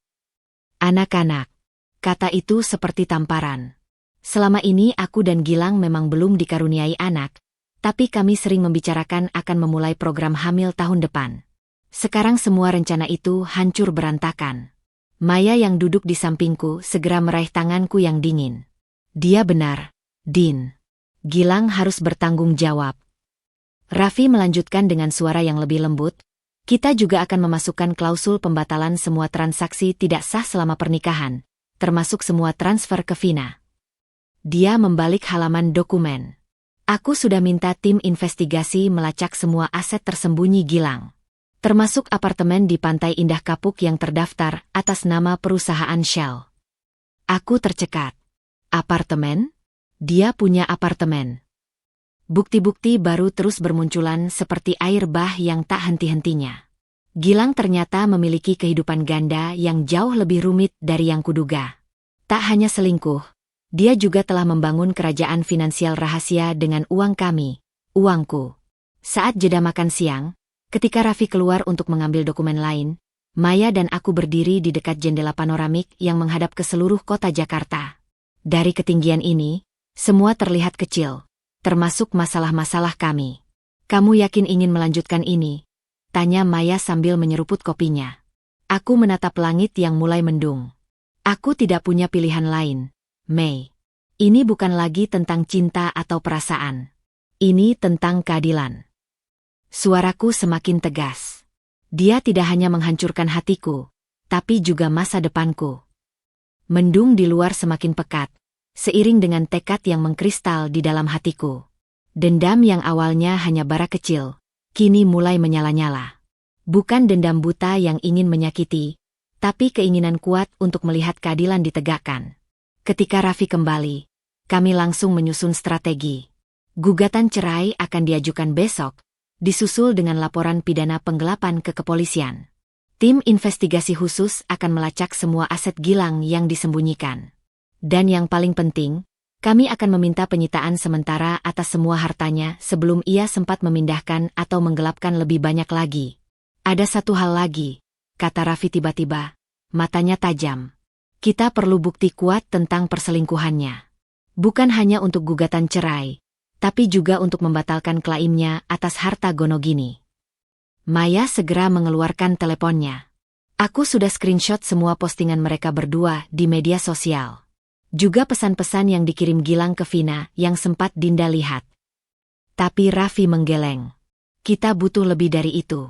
[SPEAKER 1] Anak-anak. Kata itu seperti tamparan. Selama ini aku dan Gilang memang belum dikaruniai anak, tapi kami sering membicarakan akan memulai program hamil tahun depan. Sekarang semua rencana itu hancur berantakan. Maya yang duduk di sampingku segera meraih tanganku yang dingin. Dia benar, Din. Gilang harus bertanggung jawab. Raffi melanjutkan dengan suara yang lebih lembut, kita juga akan memasukkan klausul pembatalan semua transaksi tidak sah selama pernikahan, termasuk semua transfer ke Vina. Dia membalik halaman dokumen. Aku sudah minta tim investigasi melacak semua aset tersembunyi Gilang, termasuk apartemen di Pantai Indah Kapuk yang terdaftar atas nama perusahaan Shell. Aku tercekat. Apartemen? Dia punya apartemen. Bukti-bukti baru terus bermunculan seperti air bah yang tak henti-hentinya. Gilang ternyata memiliki kehidupan ganda yang jauh lebih rumit dari yang kuduga. Tak hanya selingkuh, dia juga telah membangun kerajaan finansial rahasia dengan uang kami, uangku. Saat jeda makan siang, ketika Raffi keluar untuk mengambil dokumen lain, Maya dan aku berdiri di dekat jendela panoramik yang menghadap ke seluruh kota Jakarta. Dari ketinggian ini, semua terlihat kecil, termasuk masalah-masalah kami. Kamu yakin ingin melanjutkan ini? Tanya Maya sambil menyeruput kopinya. Aku menatap langit yang mulai mendung. Aku tidak punya pilihan lain, Mei. Ini bukan lagi tentang cinta atau perasaan. Ini tentang keadilan. Suaraku semakin tegas. Dia tidak hanya menghancurkan hatiku, tapi juga masa depanku. Mendung di luar semakin pekat, seiring dengan tekad yang mengkristal di dalam hatiku. Dendam yang awalnya hanya bara kecil, kini mulai menyala-nyala. Bukan dendam buta yang ingin menyakiti, tapi keinginan kuat untuk melihat keadilan ditegakkan. Ketika Raffi kembali, kami langsung menyusun strategi. Gugatan cerai akan diajukan besok, disusul dengan laporan pidana penggelapan ke kepolisian. Tim investigasi khusus akan melacak semua aset Gilang yang disembunyikan. Dan yang paling penting, kami akan meminta penyitaan sementara atas semua hartanya sebelum ia sempat memindahkan atau menggelapkan lebih banyak lagi. Ada satu hal lagi, kata Raffi tiba-tiba, matanya tajam. Kita perlu bukti kuat tentang perselingkuhannya. Bukan hanya untuk gugatan cerai, tapi juga untuk membatalkan klaimnya atas harta Gonogini. Maya segera mengeluarkan teleponnya. Aku sudah screenshot semua postingan mereka berdua di media sosial. Juga pesan-pesan yang dikirim Gilang ke Vina yang sempat Dinda lihat. Tapi Raffi menggeleng. Kita butuh lebih dari itu.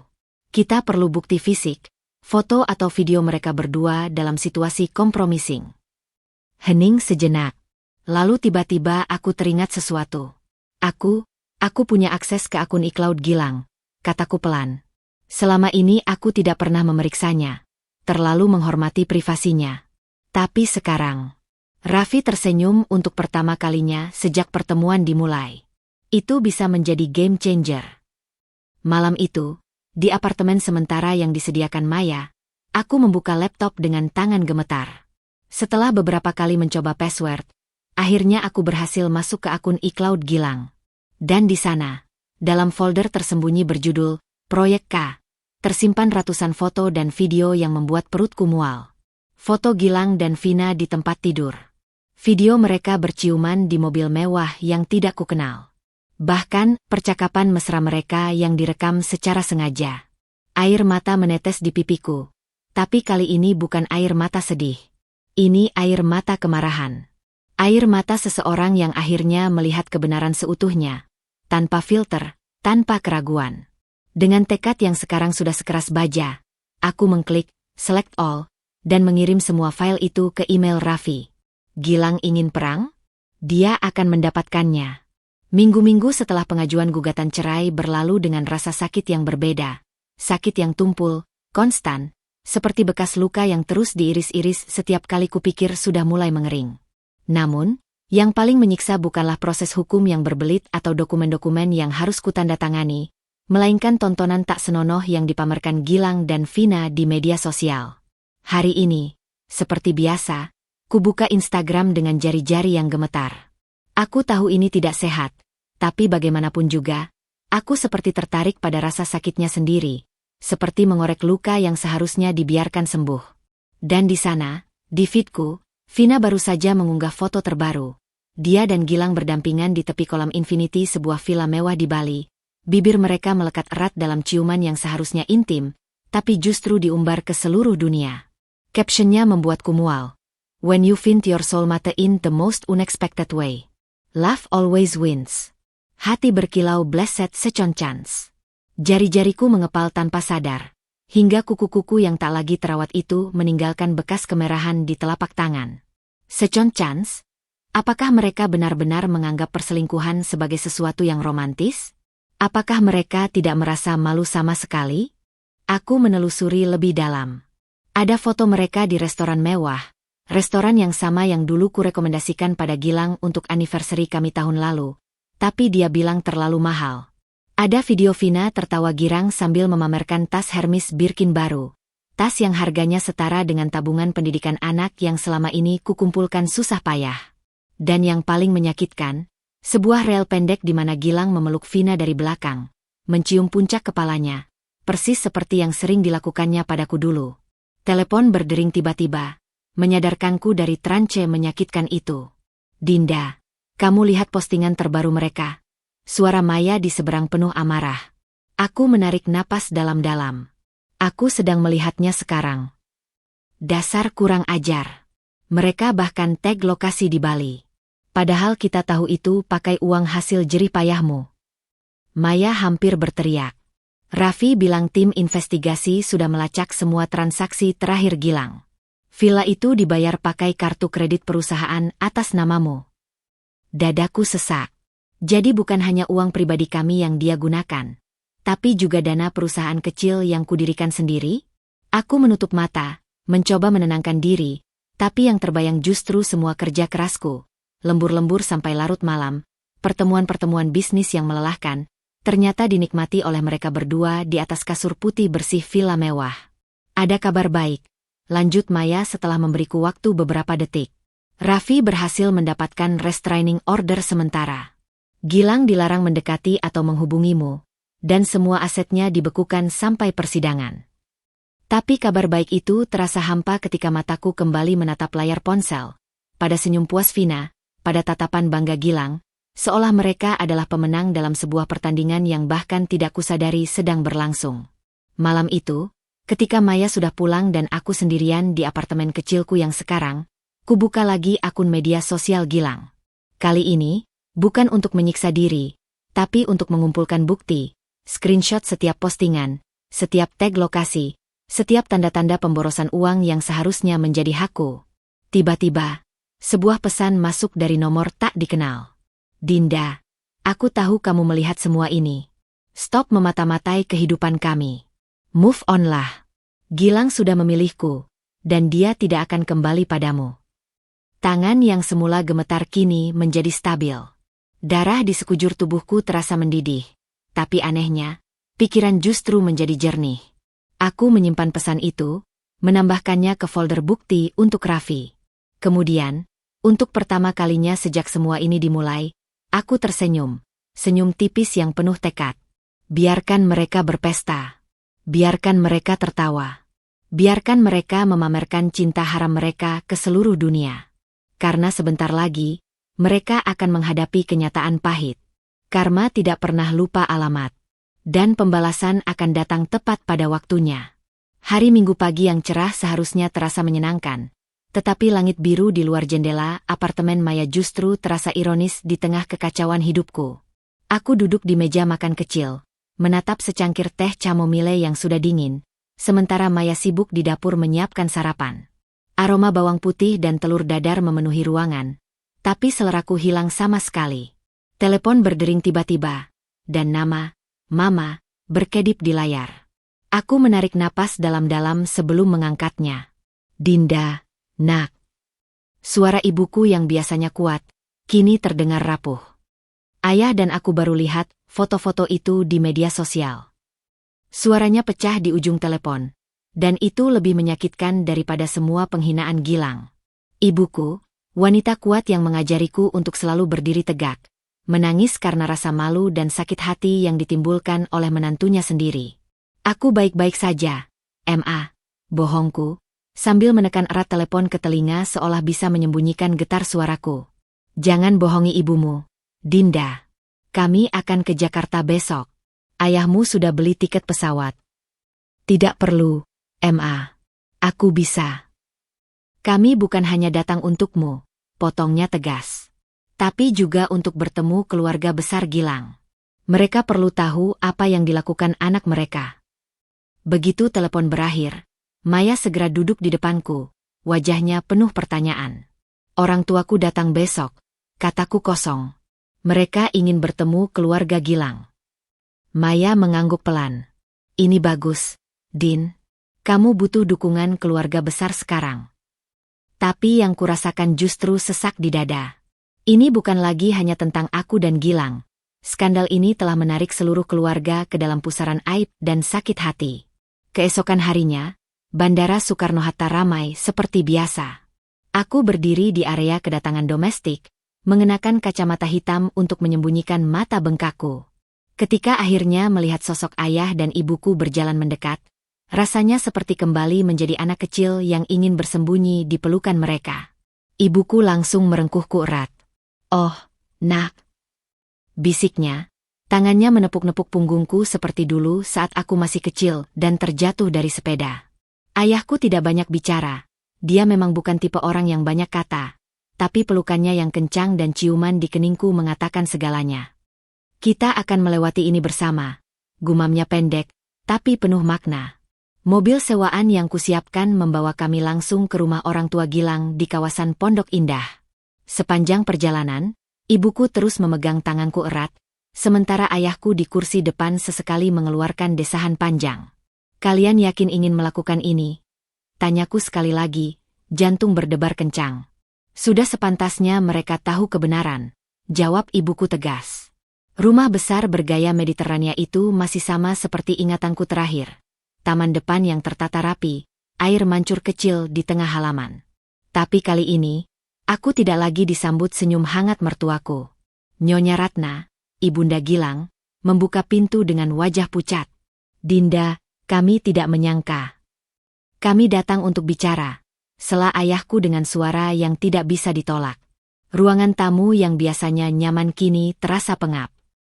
[SPEAKER 1] Kita perlu bukti fisik, foto atau video mereka berdua dalam situasi compromising. Hening sejenak. Lalu tiba-tiba aku teringat sesuatu. Aku punya akses ke akun iCloud Gilang, kataku pelan. Selama ini aku tidak pernah memeriksanya, terlalu menghormati privasinya. Tapi sekarang, Raffi tersenyum untuk pertama kalinya sejak pertemuan dimulai. Itu bisa menjadi game changer. Malam itu, di apartemen sementara yang disediakan Maya, aku membuka laptop dengan tangan gemetar. Setelah beberapa kali mencoba password, akhirnya aku berhasil masuk ke akun iCloud Gilang. Dan di sana, dalam folder tersembunyi berjudul Proyek K, tersimpan ratusan foto dan video yang membuat perutku mual. Foto Gilang dan Vina di tempat tidur. Video mereka berciuman di mobil mewah yang tidak kukenal. Bahkan, percakapan mesra mereka yang direkam secara sengaja. Air mata menetes di pipiku. Tapi kali ini bukan air mata sedih. Ini air mata kemarahan. Air mata seseorang yang akhirnya melihat kebenaran seutuhnya, tanpa filter, tanpa keraguan. Dengan tekad yang sekarang sudah sekeras baja, aku mengklik select all dan mengirim semua file itu ke email Raffi. Gilang ingin perang? Dia akan mendapatkannya. Minggu-minggu setelah pengajuan gugatan cerai berlalu dengan rasa sakit yang berbeda. Sakit yang tumpul, konstan, seperti bekas luka yang terus diiris-iris setiap kali kupikir sudah mulai mengering. Namun, yang paling menyiksa bukanlah proses hukum yang berbelit atau dokumen-dokumen yang harus kutandatangani, melainkan tontonan tak senonoh yang dipamerkan Gilang dan Vina di media sosial. Hari ini, seperti biasa, kubuka Instagram dengan jari-jari yang gemetar. Aku tahu ini tidak sehat, tapi bagaimanapun juga, aku seperti tertarik pada rasa sakitnya sendiri, seperti mengorek luka yang seharusnya dibiarkan sembuh. Dan di sana, di feedku, Vina baru saja mengunggah foto terbaru. Dia dan Gilang berdampingan di tepi kolam Infinity sebuah villa mewah di Bali. Bibir mereka melekat erat dalam ciuman yang seharusnya intim, tapi justru diumbar ke seluruh dunia. Captionnya membuatku mual. When you find your soulmate in the most unexpected way. Love always wins. Hati berkilau blessed second chance. Jari-jariku mengepal tanpa sadar. Hingga kuku-kuku yang tak lagi terawat itu meninggalkan bekas kemerahan di telapak tangan. Second chance? Apakah mereka benar-benar menganggap perselingkuhan sebagai sesuatu yang romantis? Apakah mereka tidak merasa malu sama sekali? Aku menelusuri lebih dalam. Ada foto mereka di restoran mewah, restoran yang sama yang dulu kurekomendasikan pada Gilang untuk anniversary kami tahun lalu, tapi dia bilang terlalu mahal. Ada video Vina tertawa girang sambil memamerkan tas Hermes Birkin baru. Tas yang harganya setara dengan tabungan pendidikan anak yang selama ini kukumpulkan susah payah. Dan yang paling menyakitkan, sebuah rel pendek di mana Gilang memeluk Vina dari belakang, mencium puncak kepalanya, persis seperti yang sering dilakukannya padaku dulu. Telepon berdering tiba-tiba, menyadarkanku dari trance menyakitkan itu. Dinda, kamu lihat postingan terbaru mereka? Suara Maya di seberang penuh amarah. Aku menarik napas dalam-dalam. Aku sedang melihatnya sekarang. Dasar kurang ajar. Mereka bahkan tag lokasi di Bali. Padahal kita tahu itu pakai uang hasil jerih payahmu. Maya hampir berteriak. Raffi bilang tim investigasi sudah melacak semua transaksi terakhir Gilang. Villa itu dibayar pakai kartu kredit perusahaan atas namamu. Dadaku sesak. Jadi bukan hanya uang pribadi kami yang dia gunakan, tapi juga dana perusahaan kecil yang kudirikan sendiri? Aku menutup mata, mencoba menenangkan diri, tapi yang terbayang justru semua kerja kerasku, lembur-lembur sampai larut malam, pertemuan-pertemuan bisnis yang melelahkan, ternyata dinikmati oleh mereka berdua di atas kasur putih bersih villa mewah. Ada kabar baik, lanjut Maya setelah memberiku waktu beberapa detik. Raffi berhasil mendapatkan restraining order sementara. Gilang dilarang mendekati atau menghubungimu, dan semua asetnya dibekukan sampai persidangan. Tapi kabar baik itu terasa hampa ketika mataku kembali menatap layar ponsel. Pada senyum puas Vina, pada tatapan bangga Gilang, seolah mereka adalah pemenang dalam sebuah pertandingan yang bahkan tidak kusadari sedang berlangsung. Malam itu, ketika Maya sudah pulang dan aku sendirian di apartemen kecilku yang sekarang, kubuka lagi akun media sosial Gilang. Kali ini, bukan untuk menyiksa diri, tapi untuk mengumpulkan bukti, screenshot setiap postingan, setiap tag lokasi, setiap tanda-tanda pemborosan uang yang seharusnya menjadi hakku. Tiba-tiba, sebuah pesan masuk dari nomor tak dikenal. Dinda, aku tahu kamu melihat semua ini. Stop memata-matai kehidupan kami. Move on lah. Gilang sudah memilihku, dan dia tidak akan kembali padamu. Tangan yang semula gemetar kini menjadi stabil. Darah di sekujur tubuhku terasa mendidih. Tapi anehnya, pikiran justru menjadi jernih. Aku menyimpan pesan itu, menambahkannya ke folder bukti untuk Raffi. Kemudian, untuk pertama kalinya sejak semua ini dimulai, aku tersenyum, senyum tipis yang penuh tekad. Biarkan mereka berpesta. Biarkan mereka tertawa. Biarkan mereka memamerkan cinta haram mereka ke seluruh dunia. Karena sebentar lagi, mereka akan menghadapi kenyataan pahit. Karma tidak pernah lupa alamat. Dan pembalasan akan datang tepat pada waktunya. Hari Minggu pagi yang cerah seharusnya terasa menyenangkan. Tetapi langit biru di luar jendela apartemen Maya justru terasa ironis di tengah kekacauan hidupku. Aku duduk di meja makan kecil, menatap secangkir teh chamomile yang sudah dingin, sementara Maya sibuk di dapur menyiapkan sarapan. Aroma bawang putih dan telur dadar memenuhi ruangan, tapi seleraku hilang sama sekali. Telepon berdering tiba-tiba, dan nama, Mama, berkedip di layar. Aku menarik napas dalam-dalam sebelum mengangkatnya. Dinda, nak. Suara ibuku yang biasanya kuat, kini terdengar rapuh. Ayah dan aku baru lihat foto-foto itu di media sosial. Suaranya pecah di ujung telepon, dan itu lebih menyakitkan daripada semua penghinaan Gilang. Ibuku, wanita kuat yang mengajariku untuk selalu berdiri tegak, menangis karena rasa malu dan sakit hati yang ditimbulkan oleh menantunya sendiri. Aku baik-baik saja, Ma, bohongku, sambil menekan erat telepon ke telinga seolah bisa menyembunyikan getar suaraku. Jangan bohongi ibumu, Dinda. Kami akan ke Jakarta besok. Ayahmu sudah beli tiket pesawat. Tidak perlu, Ma. Aku bisa. Kami bukan hanya datang untukmu, potongnya tegas. Tapi juga untuk bertemu keluarga besar Gilang. Mereka perlu tahu apa yang dilakukan anak mereka. Begitu telepon berakhir, Maya segera duduk di depanku, wajahnya penuh pertanyaan. Orang tuaku datang besok, kataku kosong. Mereka ingin bertemu keluarga Gilang. Maya mengangguk pelan. Ini bagus, Din. Kamu butuh dukungan keluarga besar sekarang. Tapi yang kurasakan justru sesak di dada. Ini bukan lagi hanya tentang aku dan Gilang. Skandal ini telah menarik seluruh keluarga ke dalam pusaran aib dan sakit hati. Keesokan harinya, Bandara Soekarno-Hatta ramai seperti biasa. Aku berdiri di area kedatangan domestik, mengenakan kacamata hitam untuk menyembunyikan mata bengkakku. Ketika akhirnya melihat sosok ayah dan ibuku berjalan mendekat, rasanya seperti kembali menjadi anak kecil yang ingin bersembunyi di pelukan mereka. Ibuku langsung merengkuhku erat. Oh, nak. Bisiknya, tangannya menepuk-nepuk punggungku seperti dulu saat aku masih kecil dan terjatuh dari sepeda. Ayahku tidak banyak bicara. Dia memang bukan tipe orang yang banyak kata. Tapi pelukannya yang kencang dan ciuman di keningku mengatakan segalanya. Kita akan melewati ini bersama. Gumamnya pendek, tapi penuh makna. Mobil sewaan yang kusiapkan membawa kami langsung ke rumah orang tua Gilang di kawasan Pondok Indah. Sepanjang perjalanan, ibuku terus memegang tanganku erat, sementara ayahku di kursi depan sesekali mengeluarkan desahan panjang. Kalian yakin ingin melakukan ini? Tanyaku sekali lagi, jantung berdebar kencang. Sudah sepantasnya mereka tahu kebenaran, jawab ibuku tegas. Rumah besar bergaya Mediterania itu masih sama seperti ingatanku terakhir. Taman depan yang tertata rapi, air mancur kecil di tengah halaman. Tapi kali ini, aku tidak lagi disambut senyum hangat mertuaku. Nyonya Ratna, Ibunda Gilang, membuka pintu dengan wajah pucat. Dinda, kami tidak menyangka. Kami datang untuk bicara, sela ayahku dengan suara yang tidak bisa ditolak. Ruangan tamu yang biasanya nyaman kini terasa pengap.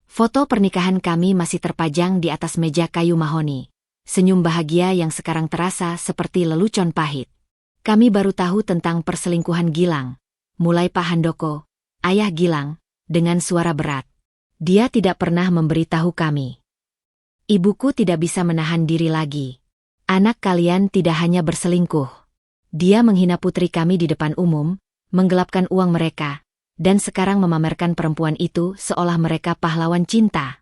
[SPEAKER 1] Foto pernikahan kami masih terpajang di atas meja kayu mahoni. Senyum bahagia yang sekarang terasa seperti lelucon pahit. Kami baru tahu tentang perselingkuhan Gilang. Mulai Pak Handoko, ayah Gilang, dengan suara berat. Dia tidak pernah memberitahu kami. Ibuku tidak bisa menahan diri lagi. Anak kalian tidak hanya berselingkuh. Dia menghina putri kami di depan umum, menggelapkan uang mereka, dan sekarang memamerkan perempuan itu seolah mereka pahlawan cinta.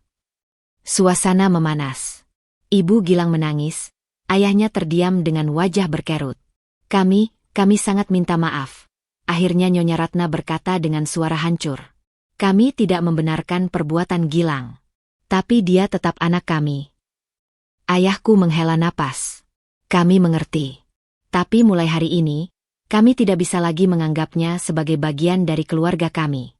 [SPEAKER 1] Suasana memanas. Ibu Gilang menangis, ayahnya terdiam dengan wajah berkerut. Kami sangat minta maaf. Akhirnya Nyonya Ratna berkata dengan suara hancur. Kami tidak membenarkan perbuatan Gilang. Tapi dia tetap anak kami. Ayahku menghela napas. Kami mengerti. Tapi mulai hari ini, kami tidak bisa lagi menganggapnya sebagai bagian dari keluarga kami.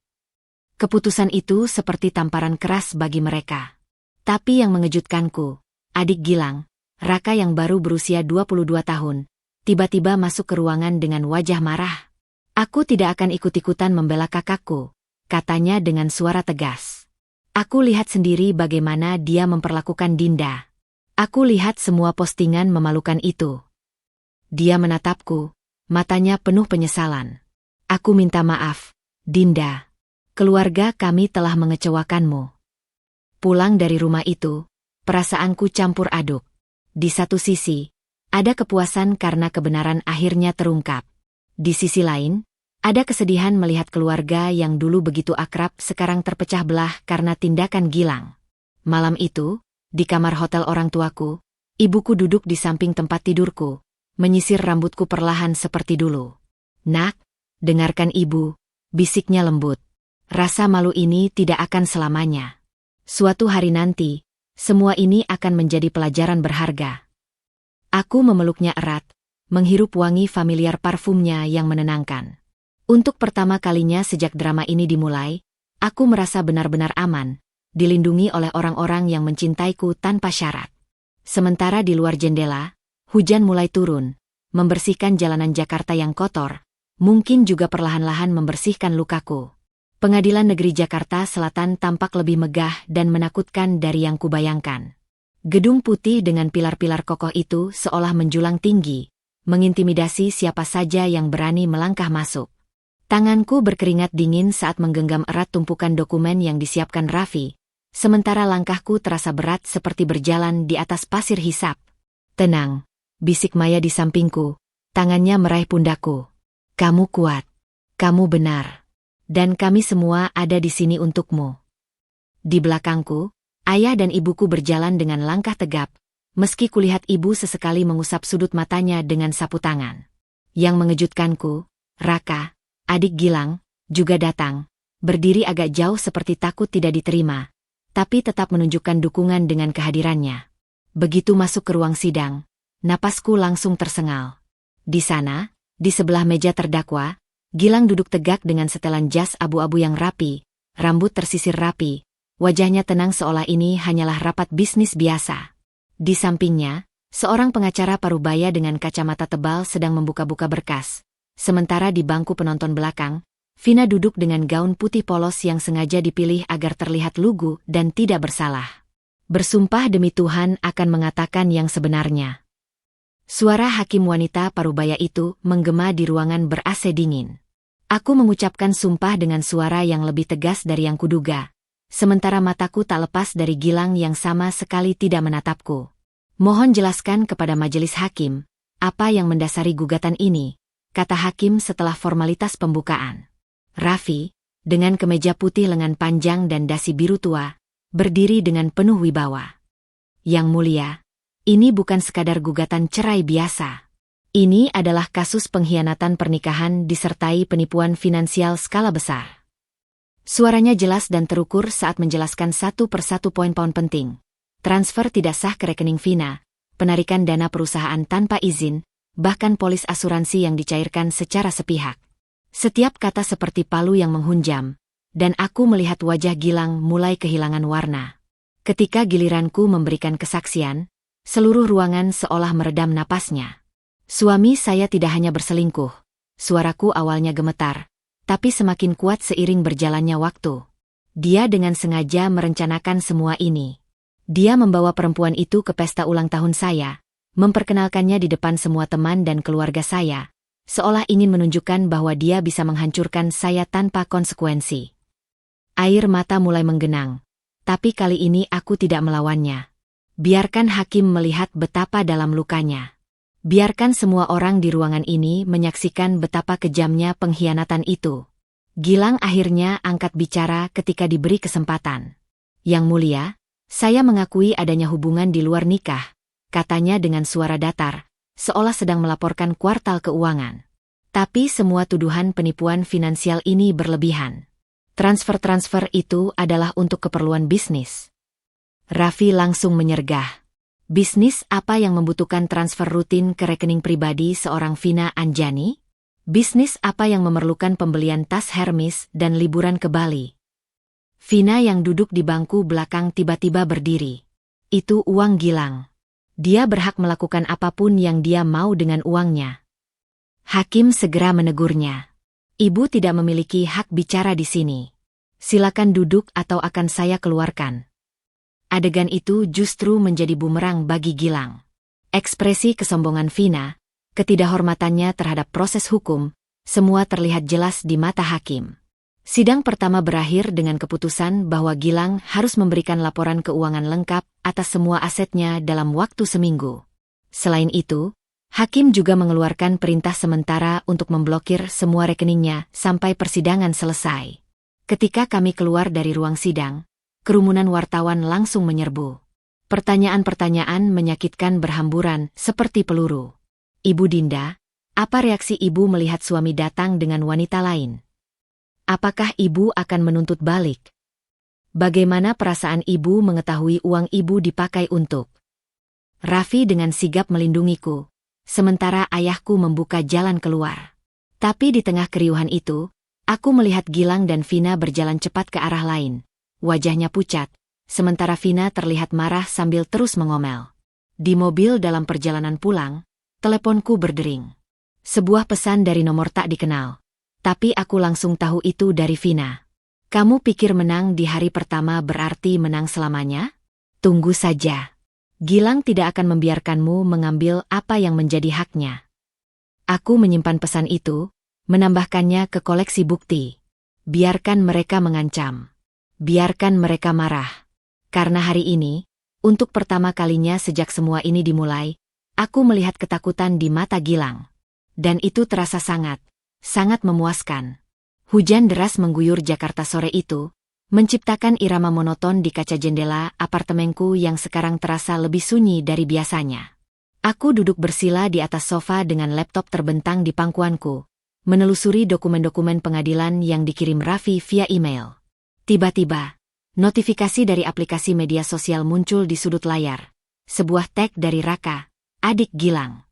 [SPEAKER 1] Keputusan itu seperti tamparan keras bagi mereka. Tapi yang mengejutkanku, adik Gilang, Raka yang baru berusia 22 tahun, tiba-tiba masuk ke ruangan dengan wajah marah. Aku tidak akan ikut-ikutan membela kakakku, katanya dengan suara tegas. Aku lihat sendiri bagaimana dia memperlakukan Dinda. Aku lihat semua postingan memalukan itu. Dia menatapku, matanya penuh penyesalan. Aku minta maaf, Dinda. Keluarga kami telah mengecewakanmu. Pulang dari rumah itu, perasaanku campur aduk. Di satu sisi, ada kepuasan karena kebenaran akhirnya terungkap. Di sisi lain, ada kesedihan melihat keluarga yang dulu begitu akrab sekarang terpecah belah karena tindakan Gilang. Malam itu, di kamar hotel orang tuaku, ibuku duduk di samping tempat tidurku, menyisir rambutku perlahan seperti dulu. Nak, dengarkan ibu, bisiknya lembut. Rasa malu ini tidak akan selamanya. Suatu hari nanti, semua ini akan menjadi pelajaran berharga. Aku memeluknya erat, menghirup wangi familiar parfumnya yang menenangkan. Untuk pertama kalinya sejak drama ini dimulai, aku merasa benar-benar aman, dilindungi oleh orang-orang yang mencintaiku tanpa syarat. Sementara di luar jendela, hujan mulai turun, membersihkan jalanan Jakarta yang kotor, mungkin juga perlahan-lahan membersihkan lukaku. Pengadilan Negeri Jakarta Selatan tampak lebih megah dan menakutkan dari yang kubayangkan. Gedung putih dengan pilar-pilar kokoh itu seolah menjulang tinggi, mengintimidasi siapa saja yang berani melangkah masuk. Tanganku berkeringat dingin saat menggenggam erat tumpukan dokumen yang disiapkan Raffi, sementara langkahku terasa berat seperti berjalan di atas pasir hisap. Tenang, bisik Maya di sampingku, tangannya meraih pundakku. Kamu kuat, kamu benar. Dan kami semua ada di sini untukmu. Di belakangku, ayah dan ibuku berjalan dengan langkah tegap, meski kulihat ibu sesekali mengusap sudut matanya dengan sapu tangan. Yang mengejutkanku, Raka, adik Gilang, juga datang, berdiri agak jauh seperti takut tidak diterima, tapi tetap menunjukkan dukungan dengan kehadirannya. Begitu masuk ke ruang sidang, napasku langsung tersengal. Di sana, di sebelah meja terdakwa, Gilang duduk tegak dengan setelan jas abu-abu yang rapi, rambut tersisir rapi, wajahnya tenang seolah ini hanyalah rapat bisnis biasa. Di sampingnya, seorang pengacara parubaya dengan kacamata tebal sedang membuka-buka berkas. Sementara di bangku penonton belakang, Vina duduk dengan gaun putih polos yang sengaja dipilih agar terlihat lugu dan tidak bersalah. Bersumpah demi Tuhan akan mengatakan yang sebenarnya. Suara hakim wanita parubaya itu menggema di ruangan ber-AC dingin. Aku mengucapkan sumpah dengan suara yang lebih tegas dari yang kuduga, sementara mataku tak lepas dari Gilang yang sama sekali tidak menatapku. Mohon jelaskan kepada majelis hakim, apa yang mendasari gugatan ini, kata hakim setelah formalitas pembukaan. Raffi, dengan kemeja putih lengan panjang dan dasi biru tua, berdiri dengan penuh wibawa. Yang mulia, ini bukan sekadar gugatan cerai biasa. Ini adalah kasus pengkhianatan pernikahan disertai penipuan finansial skala besar. Suaranya jelas dan terukur saat menjelaskan satu persatu poin-poin penting. Transfer tidak sah ke rekening Vina, penarikan dana perusahaan tanpa izin, bahkan polis asuransi yang dicairkan secara sepihak. Setiap kata seperti palu yang menghunjam, dan aku melihat wajah Gilang mulai kehilangan warna. Ketika giliranku memberikan kesaksian, seluruh ruangan seolah meredam napasnya. Suami saya tidak hanya berselingkuh. Suaraku awalnya gemetar, tapi semakin kuat seiring berjalannya waktu. Dia dengan sengaja merencanakan semua ini. Dia membawa perempuan itu ke pesta ulang tahun saya, memperkenalkannya di depan semua teman dan keluarga saya, seolah ingin menunjukkan bahwa dia bisa menghancurkan saya tanpa konsekuensi. Air mata mulai menggenang, tapi kali ini aku tidak melawannya. Biarkan hakim melihat betapa dalam lukanya. Biarkan semua orang di ruangan ini menyaksikan betapa kejamnya pengkhianatan itu. Gilang akhirnya angkat bicara ketika diberi kesempatan. Yang mulia, saya mengakui adanya hubungan di luar nikah, katanya dengan suara datar, seolah sedang melaporkan kuartal keuangan. Tapi semua tuduhan penipuan finansial ini berlebihan. Transfer-transfer itu adalah untuk keperluan bisnis. Raffi langsung menyergah. Bisnis apa yang membutuhkan transfer rutin ke rekening pribadi seorang Vina Anjani? Bisnis apa yang memerlukan pembelian tas Hermes dan liburan ke Bali? Vina yang duduk di bangku belakang tiba-tiba berdiri. Itu uang Gilang. Dia berhak melakukan apapun yang dia mau dengan uangnya. Hakim segera menegurnya. Ibu tidak memiliki hak bicara di sini. Silakan duduk atau akan saya keluarkan. Adegan itu justru menjadi bumerang bagi Gilang. Ekspresi kesombongan Vina, ketidakhormatannya terhadap proses hukum, semua terlihat jelas di mata hakim. Sidang pertama berakhir dengan keputusan bahwa Gilang harus memberikan laporan keuangan lengkap atas semua asetnya dalam waktu seminggu. Selain itu, hakim juga mengeluarkan perintah sementara untuk memblokir semua rekeningnya sampai persidangan selesai. Ketika kami keluar dari ruang sidang, kerumunan wartawan langsung menyerbu. Pertanyaan-pertanyaan menyakitkan berhamburan seperti peluru. Ibu Dinda, apa reaksi ibu melihat suami datang dengan wanita lain? Apakah ibu akan menuntut balik? Bagaimana perasaan ibu mengetahui uang ibu dipakai untuk? Raffi dengan sigap melindungiku, sementara ayahku membuka jalan keluar. Tapi di tengah keriuhan itu, aku melihat Gilang dan Vina berjalan cepat ke arah lain. Wajahnya pucat, sementara Vina terlihat marah sambil terus mengomel. Di mobil dalam perjalanan pulang, teleponku berdering. Sebuah pesan dari nomor tak dikenal. Tapi aku langsung tahu itu dari Vina. Kamu pikir menang di hari pertama berarti menang selamanya? Tunggu saja. Gilang tidak akan membiarkanmu mengambil apa yang menjadi haknya. Aku menyimpan pesan itu, menambahkannya ke koleksi bukti. Biarkan mereka mengancam. Biarkan mereka marah. Karena hari ini, untuk pertama kalinya sejak semua ini dimulai, aku melihat ketakutan di mata Gilang. Dan itu terasa sangat memuaskan. Hujan deras mengguyur Jakarta sore itu, menciptakan irama monoton di kaca jendela apartemenku yang sekarang terasa lebih sunyi dari biasanya. Aku duduk bersila di atas sofa dengan laptop terbentang di pangkuanku, menelusuri dokumen-dokumen pengadilan yang dikirim Raffi via email. Tiba-tiba, notifikasi dari aplikasi media sosial muncul di sudut layar. Sebuah tag dari Raka, adik Gilang.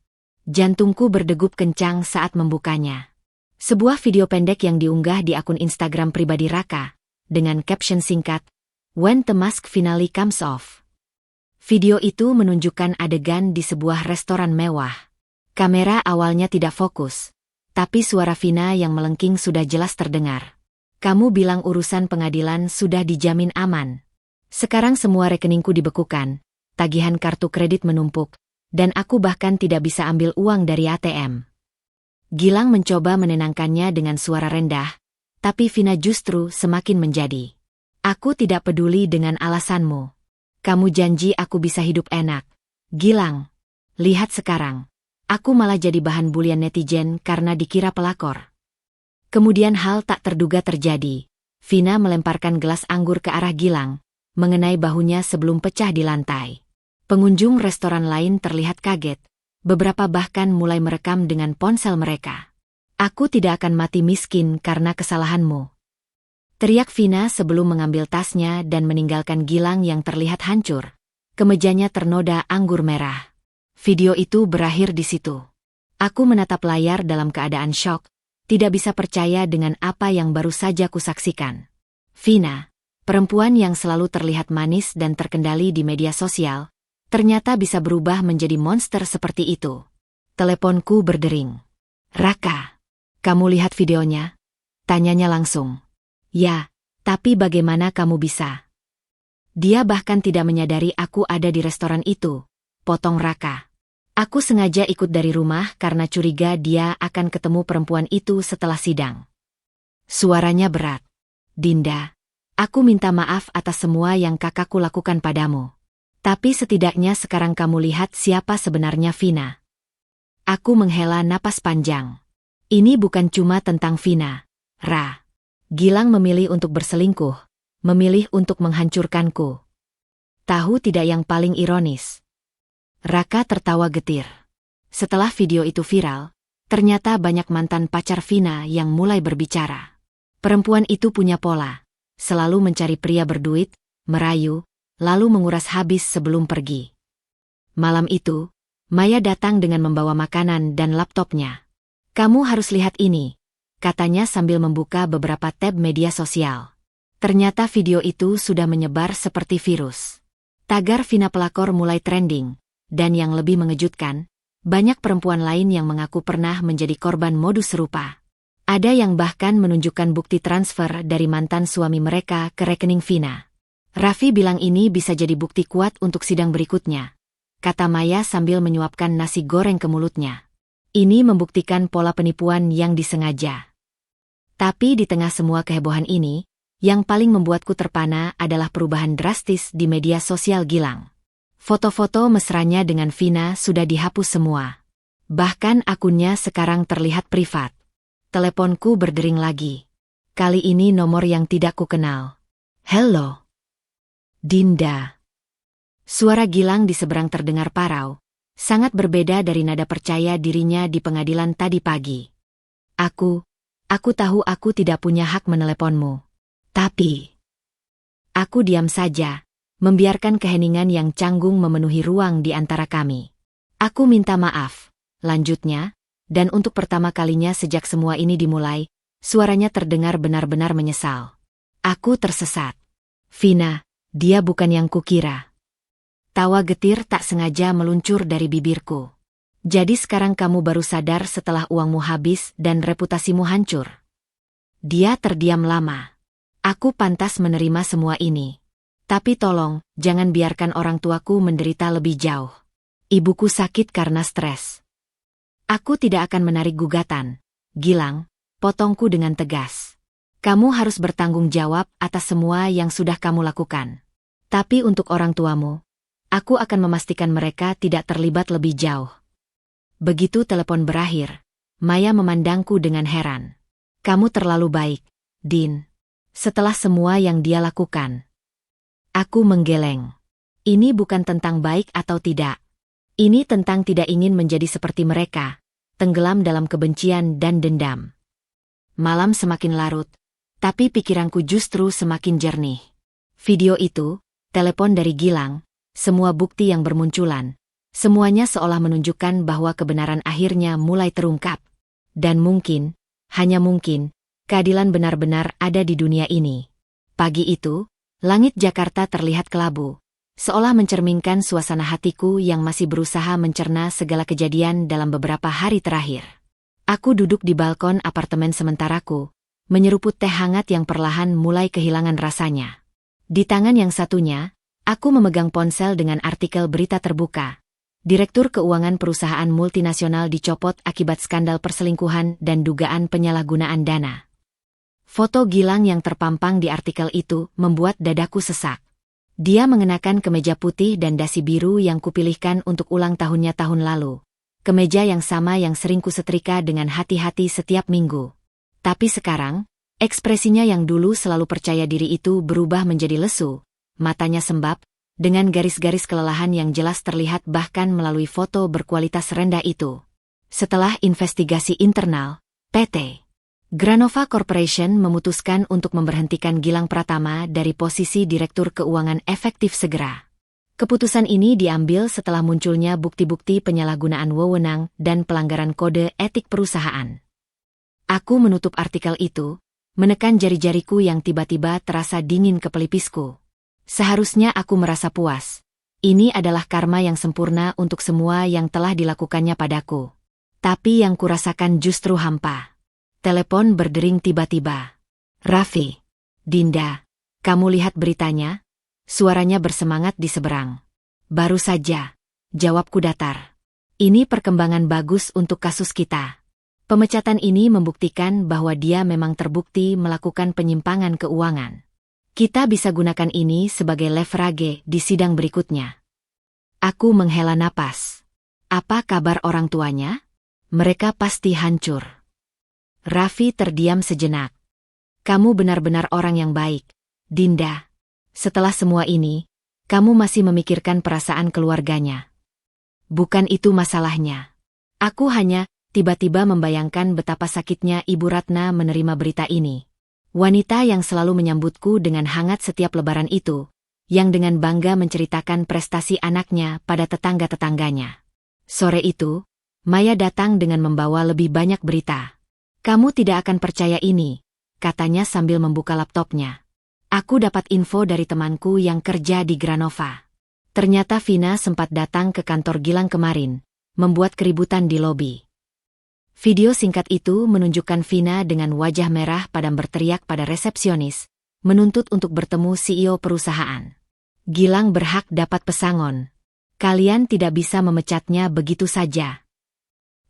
[SPEAKER 1] Jantungku berdegup kencang saat membukanya. Sebuah video pendek yang diunggah di akun Instagram pribadi Raka, dengan caption singkat, "When the mask finally comes off." Video itu menunjukkan adegan di sebuah restoran mewah. Kamera awalnya tidak fokus, tapi suara Vina yang melengking sudah jelas terdengar. Kamu bilang urusan pengadilan sudah dijamin aman. Sekarang semua rekeningku dibekukan, tagihan kartu kredit menumpuk, dan aku bahkan tidak bisa ambil uang dari ATM. Gilang mencoba menenangkannya dengan suara rendah, tapi Vina justru semakin menjadi. Aku tidak peduli dengan alasanmu. Kamu janji aku bisa hidup enak. Gilang, lihat sekarang. Aku malah jadi bahan bulian netizen karena dikira pelakor. Kemudian hal tak terduga terjadi. Vina melemparkan gelas anggur ke arah Gilang, mengenai bahunya sebelum pecah di lantai. Pengunjung restoran lain terlihat kaget, beberapa bahkan mulai merekam dengan ponsel mereka. Aku tidak akan mati miskin karena kesalahanmu. Teriak Vina sebelum mengambil tasnya dan meninggalkan Gilang yang terlihat hancur. Kemejanya ternoda anggur merah. Video itu berakhir di situ. Aku menatap layar dalam keadaan syok, tidak bisa percaya dengan apa yang baru saja kusaksikan. Vina, perempuan yang selalu terlihat manis dan terkendali di media sosial, ternyata bisa berubah menjadi monster seperti itu. Teleponku berdering. Raka, kamu lihat videonya? Tanyanya langsung. Ya, tapi bagaimana kamu bisa? Dia bahkan tidak menyadari aku ada di restoran itu, potong Raka. Aku sengaja ikut dari rumah karena curiga dia akan ketemu perempuan itu setelah sidang. Suaranya berat. Dinda, aku minta maaf atas semua yang kakakku lakukan padamu. Tapi setidaknya sekarang kamu lihat siapa sebenarnya Vina. Aku menghela napas panjang. Ini bukan cuma tentang Vina, Ra. Gilang memilih untuk berselingkuh, memilih untuk menghancurkanku. Tahu tidak yang paling ironis? Raka tertawa getir. Setelah video itu viral, ternyata banyak mantan pacar Vina yang mulai berbicara. Perempuan itu punya pola, selalu mencari pria berduit, merayu, lalu menguras habis sebelum pergi. Malam itu, Maya datang dengan membawa makanan dan laptopnya. Kamu harus lihat ini, katanya sambil membuka beberapa tab media sosial. Ternyata video itu sudah menyebar seperti virus. Tagar Vina pelakor mulai trending, dan yang lebih mengejutkan, banyak perempuan lain yang mengaku pernah menjadi korban modus serupa. Ada yang bahkan menunjukkan bukti transfer dari mantan suami mereka ke rekening Vina. Raffi bilang ini bisa jadi bukti kuat untuk sidang berikutnya, kata Maya sambil menyuapkan nasi goreng ke mulutnya. Ini membuktikan pola penipuan yang disengaja. Tapi di tengah semua kehebohan ini, yang paling membuatku terpana adalah perubahan drastis di media sosial Gilang. Foto-foto mesranya dengan Vina sudah dihapus semua. Bahkan akunnya sekarang terlihat privat. Teleponku berdering lagi. Kali ini nomor yang tidak kukenal. Halo. Dinda. Suara Gilang di seberang terdengar parau, sangat berbeda dari nada percaya dirinya di pengadilan tadi pagi. Aku tahu aku tidak punya hak meneleponmu. Tapi aku diam saja, membiarkan keheningan yang canggung memenuhi ruang di antara kami. Aku minta maaf, lanjutnya, dan untuk pertama kalinya sejak semua ini dimulai, suaranya terdengar benar-benar menyesal. Aku tersesat. Vina, dia bukan yang kukira. Tawa getir tak sengaja meluncur dari bibirku. Jadi sekarang kamu baru sadar setelah uangmu habis dan reputasimu hancur. Dia terdiam lama. Aku pantas menerima semua ini. Tapi tolong, jangan biarkan orang tuaku menderita lebih jauh. Ibuku sakit karena stres. Aku tidak akan menarik gugatan. Gilang, potongku dengan tegas. Kamu harus bertanggung jawab atas semua yang sudah kamu lakukan. Tapi untuk orang tuamu, aku akan memastikan mereka tidak terlibat lebih jauh. Begitu telepon berakhir, Maya memandangku dengan heran. Kamu terlalu baik, Din. Setelah semua yang dia lakukan. Aku menggeleng. Ini bukan tentang baik atau tidak. Ini tentang tidak ingin menjadi seperti mereka, tenggelam dalam kebencian dan dendam. Malam semakin larut, tapi pikiranku justru semakin jernih. Video itu, telepon dari Gilang, semua bukti yang bermunculan, semuanya seolah menunjukkan bahwa kebenaran akhirnya mulai terungkap. Dan mungkin, hanya mungkin, keadilan benar-benar ada di dunia ini. Pagi itu, langit Jakarta terlihat kelabu, seolah mencerminkan suasana hatiku yang masih berusaha mencerna segala kejadian dalam beberapa hari terakhir. Aku duduk di balkon apartemen sementaraku, menyeruput teh hangat yang perlahan mulai kehilangan rasanya. Di tangan yang satunya, aku memegang ponsel dengan artikel berita terbuka. Direktur keuangan perusahaan multinasional dicopot akibat skandal perselingkuhan dan dugaan penyalahgunaan dana. Foto Gilang yang terpampang di artikel itu membuat dadaku sesak. Dia mengenakan kemeja putih dan dasi biru yang kupilihkan untuk ulang tahunnya tahun lalu. Kemeja yang sama yang sering kusetrika dengan hati-hati setiap minggu. Tapi sekarang, ekspresinya yang dulu selalu percaya diri itu berubah menjadi lesu, matanya sembab, dengan garis-garis kelelahan yang jelas terlihat bahkan melalui foto berkualitas rendah itu. Setelah investigasi internal, PT Granova Corporation memutuskan untuk memberhentikan Gilang Pratama dari posisi Direktur Keuangan efektif segera. Keputusan ini diambil setelah munculnya bukti-bukti penyalahgunaan wewenang dan pelanggaran kode etik perusahaan. Aku menutup artikel itu, menekan jari-jariku yang tiba-tiba terasa dingin ke pelipisku. Seharusnya aku merasa puas. Ini adalah karma yang sempurna untuk semua yang telah dilakukannya padaku. Tapi yang kurasakan justru hampa. Telepon berdering tiba-tiba. Raffi. Dinda, kamu lihat beritanya? Suaranya bersemangat di seberang. Baru saja. Jawabku datar. Ini perkembangan bagus untuk kasus kita. Pemecatan ini membuktikan bahwa dia memang terbukti melakukan penyimpangan keuangan. Kita bisa gunakan ini sebagai leverage di sidang berikutnya. Aku menghela napas. Apa kabar orang tuanya? Mereka pasti hancur. Raffi terdiam sejenak. Kamu benar-benar orang yang baik, Dinda. Setelah semua ini, kamu masih memikirkan perasaan keluarganya. Bukan itu masalahnya. Aku hanya tiba-tiba membayangkan betapa sakitnya Ibu Ratna menerima berita ini. Wanita yang selalu menyambutku dengan hangat setiap lebaran itu, yang dengan bangga menceritakan prestasi anaknya pada tetangga-tetangganya. Sore itu, Maya datang dengan membawa lebih banyak berita. Kamu tidak akan percaya ini, katanya sambil membuka laptopnya. Aku dapat info dari temanku yang kerja di Granova. Ternyata Vina sempat datang ke kantor Gilang kemarin, membuat keributan di lobi. Video singkat itu menunjukkan Vina dengan wajah merah padam berteriak pada resepsionis, menuntut untuk bertemu CEO perusahaan. Gilang berhak dapat pesangon. Kalian tidak bisa memecatnya begitu saja.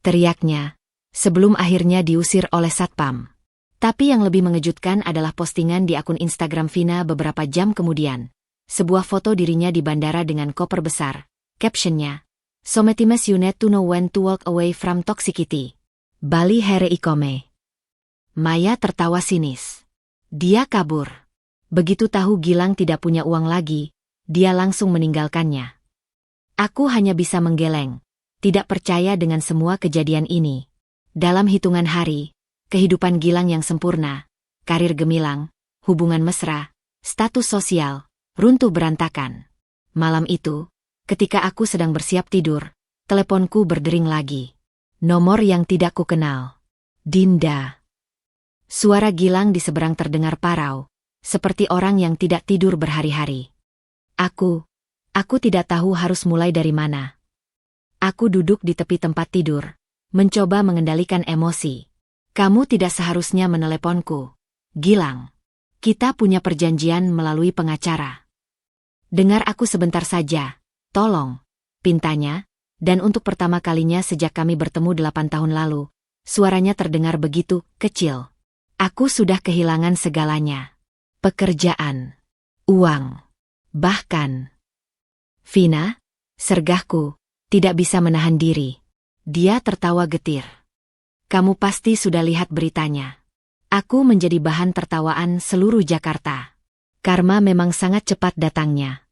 [SPEAKER 1] Teriaknya, sebelum akhirnya diusir oleh Satpam. Tapi yang lebih mengejutkan adalah postingan di akun Instagram Vina beberapa jam kemudian. Sebuah foto dirinya di bandara dengan koper besar. Captionnya, "Sometimes you need to know when to walk away from toxicity. Bali here ikome." Maya tertawa sinis. Dia kabur. Begitu tahu Gilang tidak punya uang lagi, dia langsung meninggalkannya. Aku hanya bisa menggeleng, tidak percaya dengan semua kejadian ini. Dalam hitungan hari, kehidupan Gilang yang sempurna, karir gemilang, hubungan mesra, status sosial, runtuh berantakan. Malam itu, ketika aku sedang bersiap tidur, teleponku berdering lagi. Nomor yang tidak kukenal. Dinda. Suara Gilang di seberang terdengar parau, seperti orang yang tidak tidur berhari-hari. Aku tidak tahu harus mulai dari mana. Aku duduk di tepi tempat tidur, mencoba mengendalikan emosi. Kamu tidak seharusnya meneleponku, Gilang. Kita punya perjanjian melalui pengacara. Dengar aku sebentar saja, tolong, pintanya, dan untuk pertama kalinya sejak kami bertemu 8 tahun lalu, suaranya terdengar begitu kecil. Aku sudah kehilangan segalanya. Pekerjaan, uang, bahkan. Vina, sergahku, tidak bisa menahan diri. Dia tertawa getir. Kamu pasti sudah lihat beritanya. Aku menjadi bahan tertawaan seluruh Jakarta. Karma memang sangat cepat datangnya.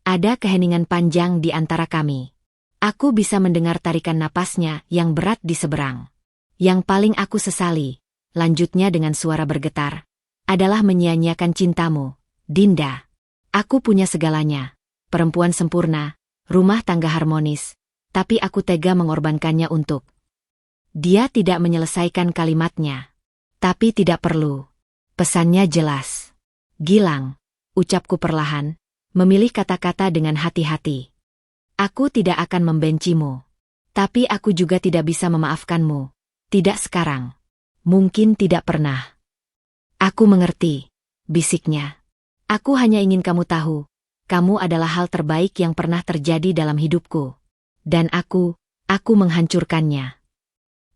[SPEAKER 1] Ada keheningan panjang di antara kami. Aku bisa mendengar tarikan napasnya yang berat di seberang. Yang paling aku sesali, lanjutnya dengan suara bergetar, adalah menyia-nyiakan cintamu, Dinda. Aku punya segalanya, perempuan sempurna, rumah tangga harmonis, tapi aku tega mengorbankannya untuk. Dia tidak menyelesaikan kalimatnya. Tapi tidak perlu. Pesannya jelas. Gilang, ucapku perlahan, memilih kata-kata dengan hati-hati. Aku tidak akan membencimu. Tapi aku juga tidak bisa memaafkanmu. Tidak sekarang. Mungkin tidak pernah. Aku mengerti, bisiknya. Aku hanya ingin kamu tahu, kamu adalah hal terbaik yang pernah terjadi dalam hidupku. Dan aku menghancurkannya.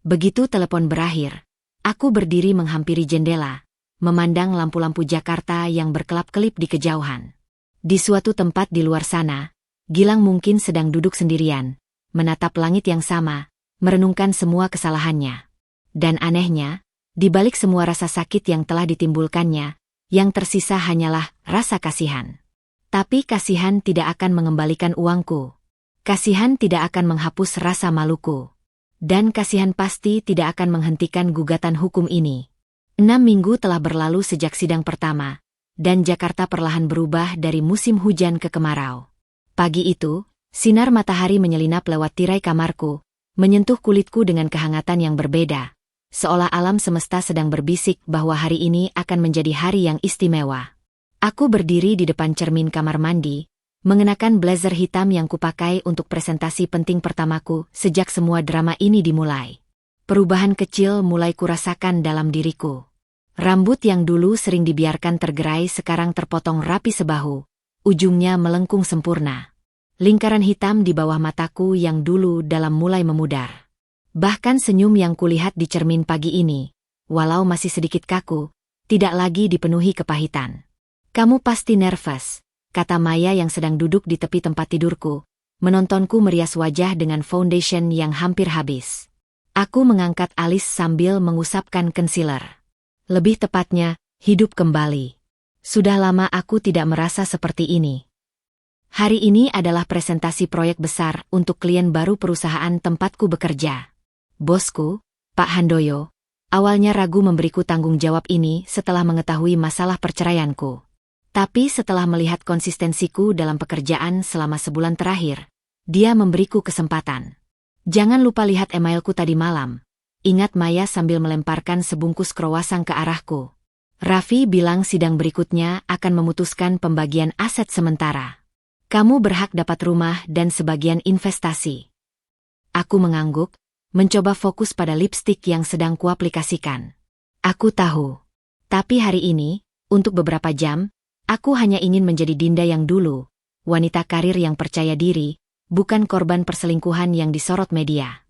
[SPEAKER 1] Begitu telepon berakhir, aku berdiri menghampiri jendela, memandang lampu-lampu Jakarta yang berkelap-kelip di kejauhan. Di suatu tempat di luar sana, Gilang mungkin sedang duduk sendirian, menatap langit yang sama, merenungkan semua kesalahannya. Dan anehnya, di balik semua rasa sakit yang telah ditimbulkannya, yang tersisa hanyalah rasa kasihan. Tapi kasihan tidak akan mengembalikan uangku. Kasihan tidak akan menghapus rasa maluku. Dan kasihan pasti tidak akan menghentikan gugatan hukum ini. 6 minggu telah berlalu sejak sidang pertama, dan Jakarta perlahan berubah dari musim hujan ke kemarau. Pagi itu, sinar matahari menyelinap lewat tirai kamarku, menyentuh kulitku dengan kehangatan yang berbeda, seolah alam semesta sedang berbisik bahwa hari ini akan menjadi hari yang istimewa. Aku berdiri di depan cermin kamar mandi, mengenakan blazer hitam yang kupakai untuk presentasi penting pertamaku sejak semua drama ini dimulai. Perubahan kecil mulai kurasakan dalam diriku. Rambut yang dulu sering dibiarkan tergerai sekarang terpotong rapi sebahu, ujungnya melengkung sempurna. Lingkaran hitam di bawah mataku yang dulu dalam mulai memudar. Bahkan senyum yang kulihat di cermin pagi ini, walau masih sedikit kaku, tidak lagi dipenuhi kepahitan. "Kamu pasti nervous," kata Maya yang sedang duduk di tepi tempat tidurku, menontonku merias wajah dengan foundation yang hampir habis. Aku mengangkat alis sambil mengusapkan concealer. Lebih tepatnya, hidup kembali. Sudah lama aku tidak merasa seperti ini. Hari ini adalah presentasi proyek besar untuk klien baru perusahaan tempatku bekerja. Bosku, Pak Handoyo, awalnya ragu memberiku tanggung jawab ini setelah mengetahui masalah perceraianku. Tapi setelah melihat konsistensiku dalam pekerjaan selama sebulan terakhir, dia memberiku kesempatan. "Jangan lupa lihat emailku tadi malam," ingat Maya sambil melemparkan sebungkus kroasang ke arahku. "Raffi bilang sidang berikutnya akan memutuskan pembagian aset sementara. Kamu berhak dapat rumah dan sebagian investasi." Aku mengangguk, mencoba fokus pada lipstik yang sedang kuaplikasikan. Aku tahu. Tapi hari ini, untuk beberapa jam, aku hanya ingin menjadi Dinda yang dulu, wanita karir yang percaya diri, bukan korban perselingkuhan yang disorot media.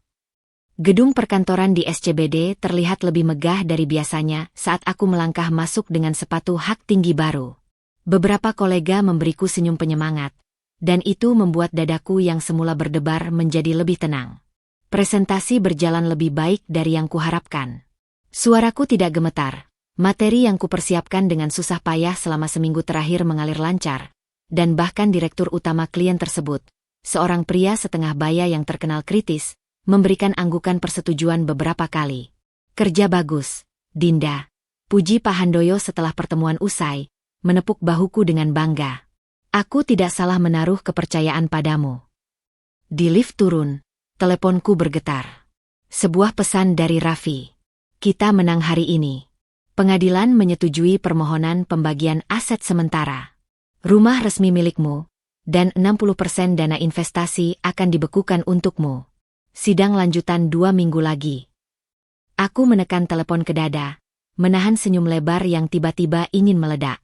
[SPEAKER 1] Gedung perkantoran di SCBD terlihat lebih megah dari biasanya saat aku melangkah masuk dengan sepatu hak tinggi baru. Beberapa kolega memberiku senyum penyemangat, dan itu membuat dadaku yang semula berdebar menjadi lebih tenang. Presentasi berjalan lebih baik dari yang kuharapkan. Suaraku tidak gemetar, materi yang kupersiapkan dengan susah payah selama seminggu terakhir mengalir lancar, dan bahkan direktur utama klien tersebut, seorang pria setengah baya yang terkenal kritis, memberikan anggukan persetujuan beberapa kali. "Kerja bagus, Dinda," puji Pak Handoyo setelah pertemuan usai, menepuk bahuku dengan bangga. "Aku tidak salah menaruh kepercayaan padamu." Di lift turun, teleponku bergetar. Sebuah pesan dari Raffi. "Kita menang hari ini. Pengadilan menyetujui permohonan pembagian aset sementara. Rumah resmi milikmu, dan 60% dana investasi akan dibekukan untukmu. Sidang lanjutan 2 minggu lagi." Aku menekan telepon ke dada, menahan senyum lebar yang tiba-tiba ingin meledak.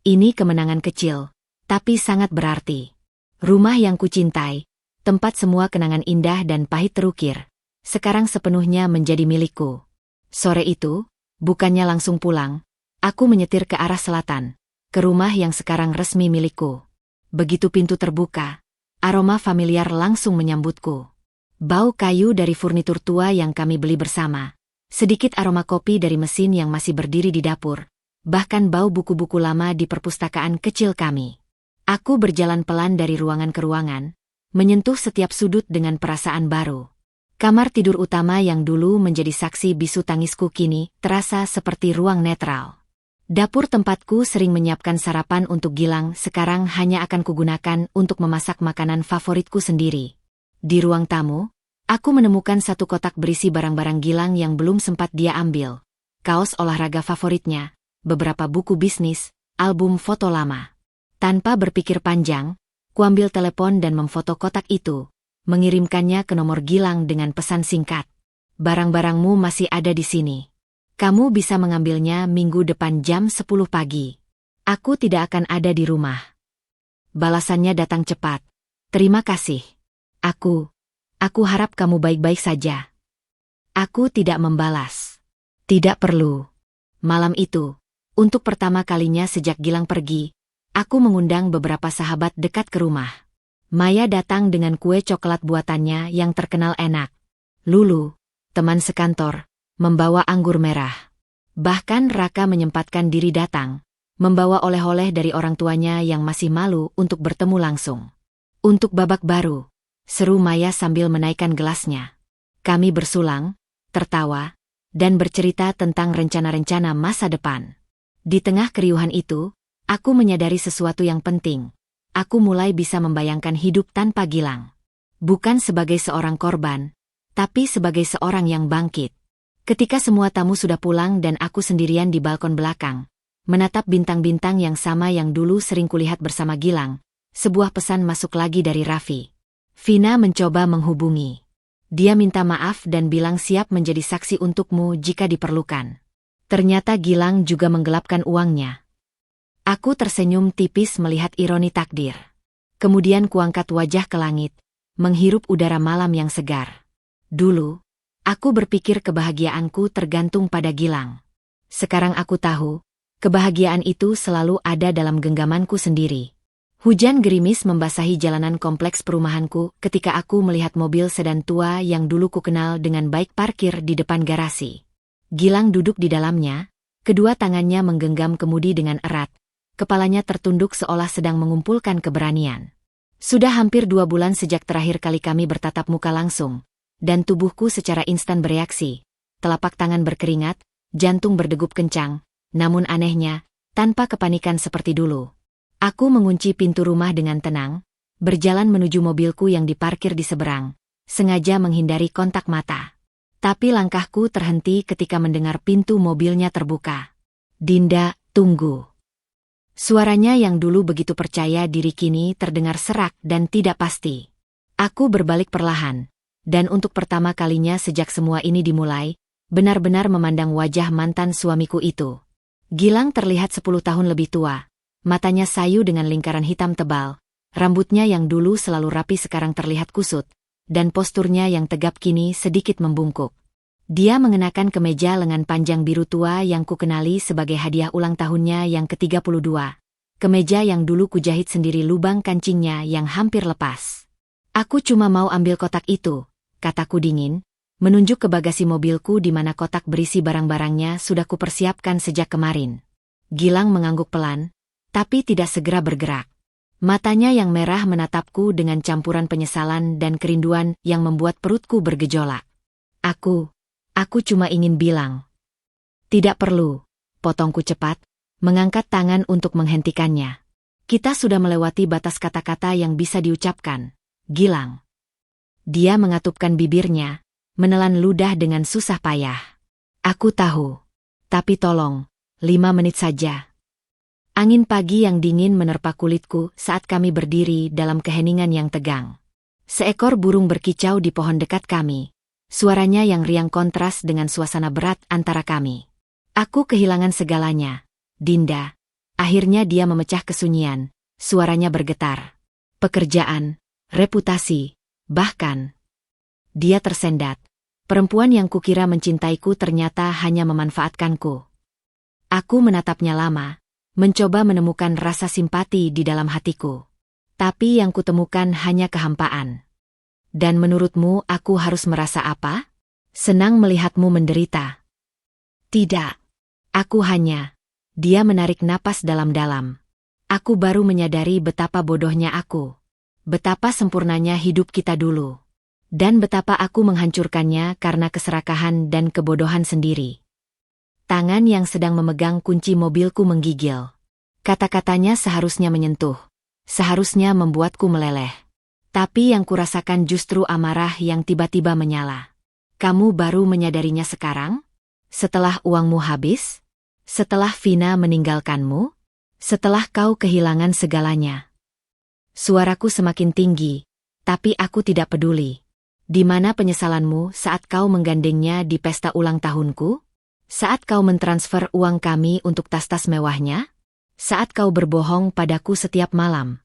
[SPEAKER 1] Ini kemenangan kecil, tapi sangat berarti. Rumah yang kucintai, tempat semua kenangan indah dan pahit terukir, sekarang sepenuhnya menjadi milikku. Sore itu, bukannya langsung pulang, aku menyetir ke arah selatan, ke rumah yang sekarang resmi milikku. Begitu pintu terbuka, aroma familiar langsung menyambutku. Bau kayu dari furnitur tua yang kami beli bersama, sedikit aroma kopi dari mesin yang masih berdiri di dapur, bahkan bau buku-buku lama di perpustakaan kecil kami. Aku berjalan pelan dari ruangan ke ruangan, menyentuh setiap sudut dengan perasaan baru. Kamar tidur utama yang dulu menjadi saksi bisu tangisku kini terasa seperti ruang netral. Dapur tempatku sering menyiapkan sarapan untuk Gilang sekarang hanya akan kugunakan untuk memasak makanan favoritku sendiri. Di ruang tamu, aku menemukan satu kotak berisi barang-barang Gilang yang belum sempat dia ambil. Kaos olahraga favoritnya, beberapa buku bisnis, album foto lama. Tanpa berpikir panjang, kuambil telepon dan memfoto kotak itu, mengirimkannya ke nomor Gilang dengan pesan singkat. "Barang-barangmu masih ada di sini. Kamu bisa mengambilnya minggu depan jam 10 pagi. Aku tidak akan ada di rumah." Balasannya datang cepat. "Terima kasih. Aku harap kamu baik-baik saja." Aku tidak membalas. Tidak perlu. Malam itu, untuk pertama kalinya sejak Gilang pergi, aku mengundang beberapa sahabat dekat ke rumah. Maya datang dengan kue coklat buatannya yang terkenal enak. Lulu, teman sekantor, membawa anggur merah. Bahkan Raka menyempatkan diri datang, membawa oleh-oleh dari orang tuanya yang masih malu untuk bertemu langsung. "Untuk babak baru," seru Maya sambil menaikkan gelasnya. Kami bersulang, tertawa, dan bercerita tentang rencana-rencana masa depan. Di tengah keriuhan itu, aku menyadari sesuatu yang penting. Aku mulai bisa membayangkan hidup tanpa Gilang. Bukan sebagai seorang korban, tapi sebagai seorang yang bangkit. Ketika semua tamu sudah pulang dan aku sendirian di balkon belakang, menatap bintang-bintang yang sama yang dulu sering kulihat bersama Gilang, sebuah pesan masuk lagi dari Raffi. Vina mencoba menghubungi. Dia minta maaf dan bilang siap menjadi saksi untukmu jika diperlukan. Ternyata Gilang juga menggelapkan uangnya. Aku tersenyum tipis melihat ironi takdir. Kemudian kuangkat wajah ke langit, menghirup udara malam yang segar. Dulu, aku berpikir kebahagiaanku tergantung pada Gilang. Sekarang aku tahu, kebahagiaan itu selalu ada dalam genggamanku sendiri. Hujan gerimis membasahi jalanan kompleks perumahanku ketika aku melihat mobil sedan tua yang dulu kukenal dengan baik parkir di depan garasi. Gilang duduk di dalamnya, kedua tangannya menggenggam kemudi dengan erat, kepalanya tertunduk seolah sedang mengumpulkan keberanian. Sudah hampir 2 bulan sejak terakhir kali kami bertatap muka langsung, dan tubuhku secara instan bereaksi, telapak tangan berkeringat, jantung berdegup kencang, namun anehnya, tanpa kepanikan seperti dulu. Aku mengunci pintu rumah dengan tenang, berjalan menuju mobilku yang diparkir di seberang, sengaja menghindari kontak mata. Tapi langkahku terhenti ketika mendengar pintu mobilnya terbuka. "Dinda, tunggu." Suaranya yang dulu begitu percaya diri kini terdengar serak dan tidak pasti. Aku berbalik perlahan, dan untuk pertama kalinya sejak semua ini dimulai, benar-benar memandang wajah mantan suamiku itu. Gilang terlihat 10 tahun lebih tua. Matanya sayu dengan lingkaran hitam tebal, rambutnya yang dulu selalu rapi sekarang terlihat kusut, dan posturnya yang tegap kini sedikit membungkuk. Dia mengenakan kemeja lengan panjang biru tua yang kukenali sebagai hadiah ulang tahunnya yang ke-32. Kemeja yang dulu kujahit sendiri lubang kancingnya yang hampir lepas. "Aku cuma mau ambil kotak itu," kataku dingin, menunjuk ke bagasi mobilku di mana kotak berisi barang-barangnya sudah kupersiapkan sejak kemarin. Gilang mengangguk pelan, tapi tidak segera bergerak. Matanya yang merah menatapku dengan campuran penyesalan dan kerinduan yang membuat perutku bergejolak. Aku cuma ingin bilang." "Tidak perlu," potongku cepat, mengangkat tangan untuk menghentikannya. "Kita sudah melewati batas kata-kata yang bisa diucapkan, Gilang." Dia mengatupkan bibirnya, menelan ludah dengan susah payah. "Aku tahu. Tapi tolong, 5 menit saja." Angin pagi yang dingin menerpa kulitku saat kami berdiri dalam keheningan yang tegang. Seekor burung berkicau di pohon dekat kami. Suaranya yang riang kontras dengan suasana berat antara kami. "Aku kehilangan segalanya, Dinda." Akhirnya dia memecah kesunyian, suaranya bergetar. "Pekerjaan, reputasi, bahkan..." Dia tersendat. Perempuan yang kukira mencintaiku ternyata hanya memanfaatkanku. Aku menatapnya lama, mencoba menemukan rasa simpati di dalam hatiku. Tapi yang kutemukan hanya kehampaan. "Dan menurutmu aku harus merasa apa? Senang melihatmu menderita?" "Tidak. Aku hanya..." Dia menarik napas dalam-dalam. "Aku baru menyadari betapa bodohnya aku. Betapa sempurnanya hidup kita dulu. Dan betapa aku menghancurkannya karena keserakahan dan kebodohan sendiri." Tangan yang sedang memegang kunci mobilku menggigil. Kata-katanya seharusnya menyentuh. Seharusnya membuatku meleleh. Tapi yang kurasakan justru amarah yang tiba-tiba menyala. "Kamu baru menyadarinya sekarang? Setelah uangmu habis? Setelah Vina meninggalkanmu? Setelah kau kehilangan segalanya?" Suaraku semakin tinggi, tapi aku tidak peduli. "Di mana penyesalanmu saat kau menggandengnya di pesta ulang tahunku? Saat kau mentransfer uang kami untuk tas-tas mewahnya? Saat kau berbohong padaku setiap malam?"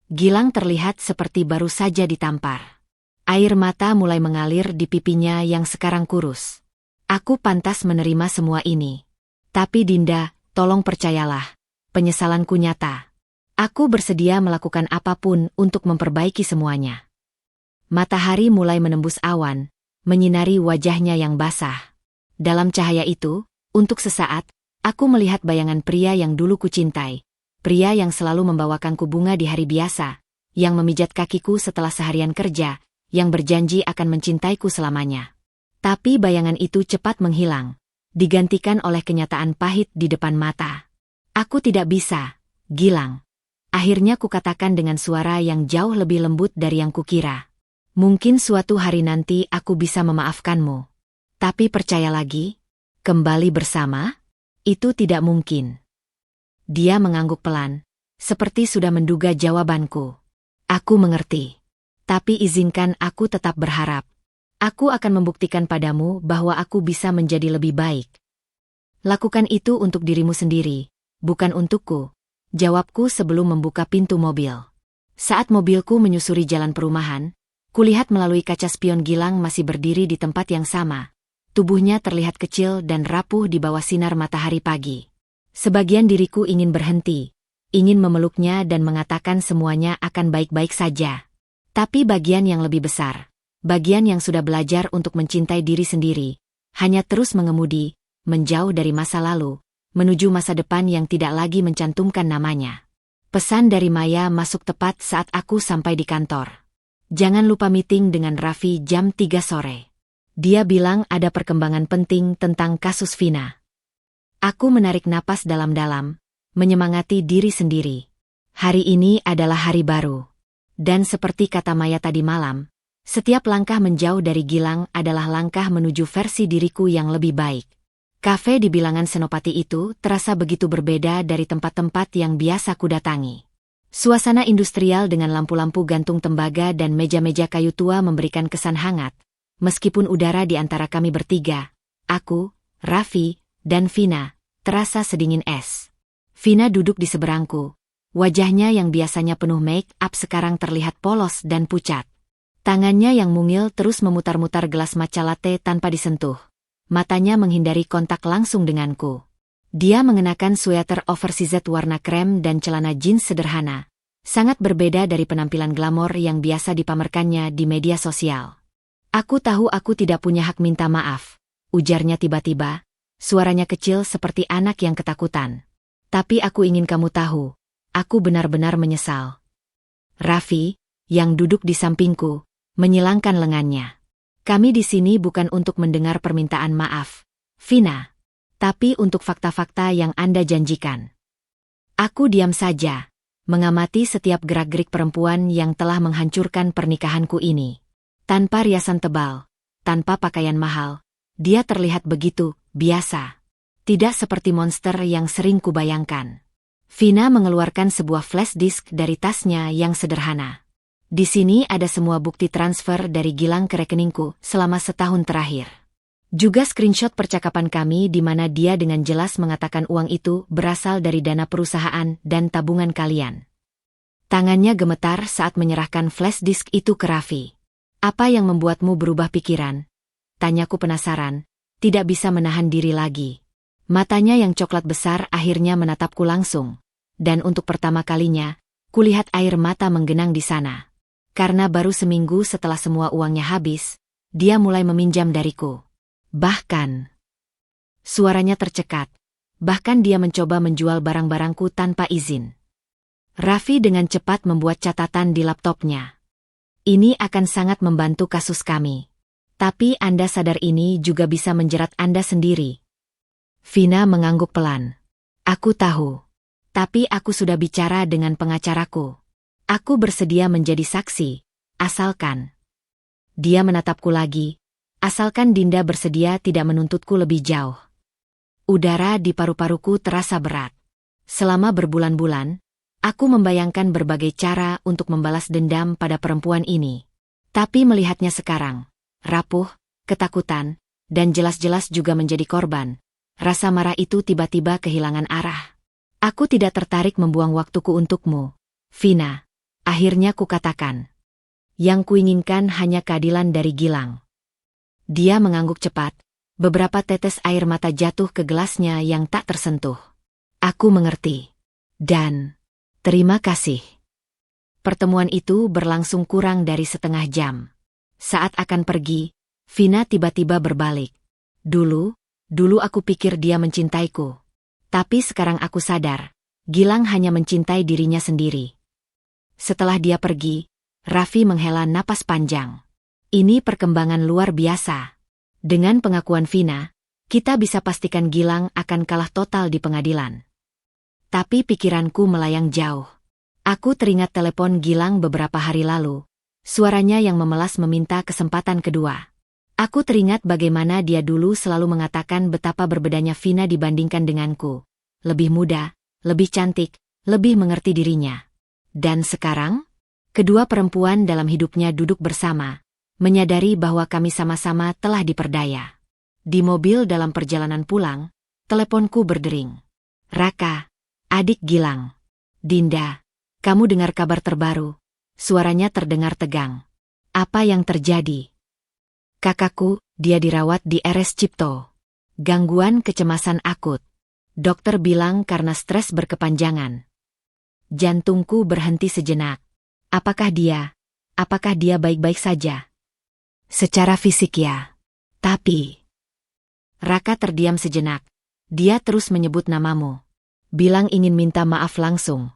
[SPEAKER 1] Gilang terlihat seperti baru saja ditampar. Air mata mulai mengalir di pipinya yang sekarang kurus. "Aku pantas menerima semua ini. Tapi Dinda, tolong percayalah, penyesalanku nyata. Aku bersedia melakukan apapun untuk memperbaiki semuanya." Matahari mulai menembus awan, menyinari wajahnya yang basah. Dalam cahaya itu, untuk sesaat, aku melihat bayangan pria yang dulu kucintai. Pria yang selalu membawakanku bunga di hari biasa, yang memijat kakiku setelah seharian kerja, yang berjanji akan mencintaiku selamanya. Tapi bayangan itu cepat menghilang, digantikan oleh kenyataan pahit di depan mata. Aku tidak bisa, Gilang. Akhirnya kukatakan dengan suara yang jauh lebih lembut dari yang kukira. Mungkin suatu hari nanti aku bisa memaafkanmu. Tapi percaya lagi, kembali bersama? Itu tidak mungkin. Dia mengangguk pelan, seperti sudah menduga jawabanku. Aku mengerti. Tapi izinkan aku tetap berharap. Aku akan membuktikan padamu bahwa aku bisa menjadi lebih baik. Lakukan itu untuk dirimu sendiri, bukan untukku, jawabku sebelum membuka pintu mobil. Saat mobilku menyusuri jalan perumahan, kulihat melalui kaca spion Gilang masih berdiri di tempat yang sama. Tubuhnya terlihat kecil dan rapuh di bawah sinar matahari pagi. Sebagian diriku ingin berhenti, ingin memeluknya dan mengatakan semuanya akan baik-baik saja. Tapi bagian yang lebih besar, bagian yang sudah belajar untuk mencintai diri sendiri, hanya terus mengemudi, menjauh dari masa lalu, menuju masa depan yang tidak lagi mencantumkan namanya. Pesan dari Maya masuk tepat saat aku sampai di kantor. Jangan lupa meeting dengan Raffi jam 3 sore. Dia bilang ada perkembangan penting tentang kasus Vina. Aku menarik napas dalam-dalam, menyemangati diri sendiri. Hari ini adalah hari baru. Dan seperti kata Maya tadi malam, setiap langkah menjauh dari Gilang adalah langkah menuju versi diriku yang lebih baik. Kafe di bilangan Senopati itu terasa begitu berbeda dari tempat-tempat yang biasa kudatangi. Suasana industrial dengan lampu-lampu gantung tembaga dan meja-meja kayu tua memberikan kesan hangat. Meskipun udara di antara kami bertiga, aku, Raffi, dan Vina, terasa sedingin es. Vina duduk di seberangku. Wajahnya yang biasanya penuh make-up sekarang terlihat polos dan pucat. Tangannya yang mungil terus memutar-mutar gelas matcha latte tanpa disentuh. Matanya menghindari kontak langsung denganku. Dia mengenakan sweater oversized warna krem dan celana jeans sederhana. Sangat berbeda dari penampilan glamor yang biasa dipamerkannya di media sosial. Aku tahu aku tidak punya hak minta maaf, ujarnya tiba-tiba, suaranya kecil seperti anak yang ketakutan. Tapi aku ingin kamu tahu, aku benar-benar menyesal. Raffi, yang duduk di sampingku, menyilangkan lengannya. Kami di sini bukan untuk mendengar permintaan maaf, Vina, tapi untuk fakta-fakta yang Anda janjikan. Aku diam saja, mengamati setiap gerak-gerik perempuan yang telah menghancurkan pernikahanku ini. Tanpa riasan tebal, tanpa pakaian mahal, dia terlihat begitu biasa. Tidak seperti monster yang sering kubayangkan. Vina mengeluarkan sebuah flash disk dari tasnya yang sederhana. Di sini ada semua bukti transfer dari Gilang ke rekeningku selama setahun terakhir. Juga screenshot percakapan kami di mana dia dengan jelas mengatakan uang itu berasal dari dana perusahaan dan tabungan kalian. Tangannya gemetar saat menyerahkan flash disk itu ke Raffi. Apa yang membuatmu berubah pikiran? Tanyaku penasaran, tidak bisa menahan diri lagi. Matanya yang coklat besar akhirnya menatapku langsung. Dan untuk pertama kalinya, kulihat air mata menggenang di sana. Karena baru seminggu setelah semua uangnya habis, dia mulai meminjam dariku. Bahkan, suaranya tercekat. Bahkan dia mencoba menjual barang-barangku tanpa izin. Raffi dengan cepat membuat catatan di laptopnya. Ini akan sangat membantu kasus kami. Tapi Anda sadar ini juga bisa menjerat Anda sendiri. Vina mengangguk pelan. Aku tahu. Tapi aku sudah bicara dengan pengacaraku. Aku bersedia menjadi saksi, asalkan. Dia menatapku lagi, asalkan Dinda bersedia tidak menuntutku lebih jauh. Udara di paru-paruku terasa berat. Selama berbulan-bulan, aku membayangkan berbagai cara untuk membalas dendam pada perempuan ini. Tapi melihatnya sekarang, rapuh, ketakutan, dan jelas-jelas juga menjadi korban, rasa marah itu tiba-tiba kehilangan arah. Aku tidak tertarik membuang waktuku untukmu, Vina. Akhirnya kukatakan. Yang kuinginkan hanya keadilan dari Gilang. Dia mengangguk cepat, beberapa tetes air mata jatuh ke gelasnya yang tak tersentuh. Aku mengerti. Dan terima kasih. Pertemuan itu berlangsung kurang dari setengah jam. Saat akan pergi, Vina tiba-tiba berbalik. Dulu aku pikir dia mencintaiku. Tapi sekarang aku sadar, Gilang hanya mencintai dirinya sendiri. Setelah dia pergi, Raffi menghela napas panjang. Ini perkembangan luar biasa. Dengan pengakuan Vina, kita bisa pastikan Gilang akan kalah total di pengadilan. Tapi pikiranku melayang jauh. Aku teringat telepon Gilang beberapa hari lalu. Suaranya yang memelas meminta kesempatan kedua. Aku teringat bagaimana dia dulu selalu mengatakan betapa berbedanya Vina dibandingkan denganku. Lebih muda, lebih cantik, lebih mengerti dirinya. Dan sekarang, kedua perempuan dalam hidupnya duduk bersama, menyadari bahwa kami sama-sama telah diperdaya. Di mobil dalam perjalanan pulang, teleponku berdering. Raka, adik Gilang. Dinda, kamu dengar kabar terbaru? Suaranya terdengar tegang. Apa yang terjadi? Kakakku, dia dirawat di RS Cipto. Gangguan kecemasan akut. Dokter bilang karena stres berkepanjangan. Jantungku berhenti sejenak. Apakah dia baik-baik saja? Secara fisik ya. Tapi... Raka terdiam sejenak. Dia terus menyebut namamu. Bilang ingin minta maaf langsung.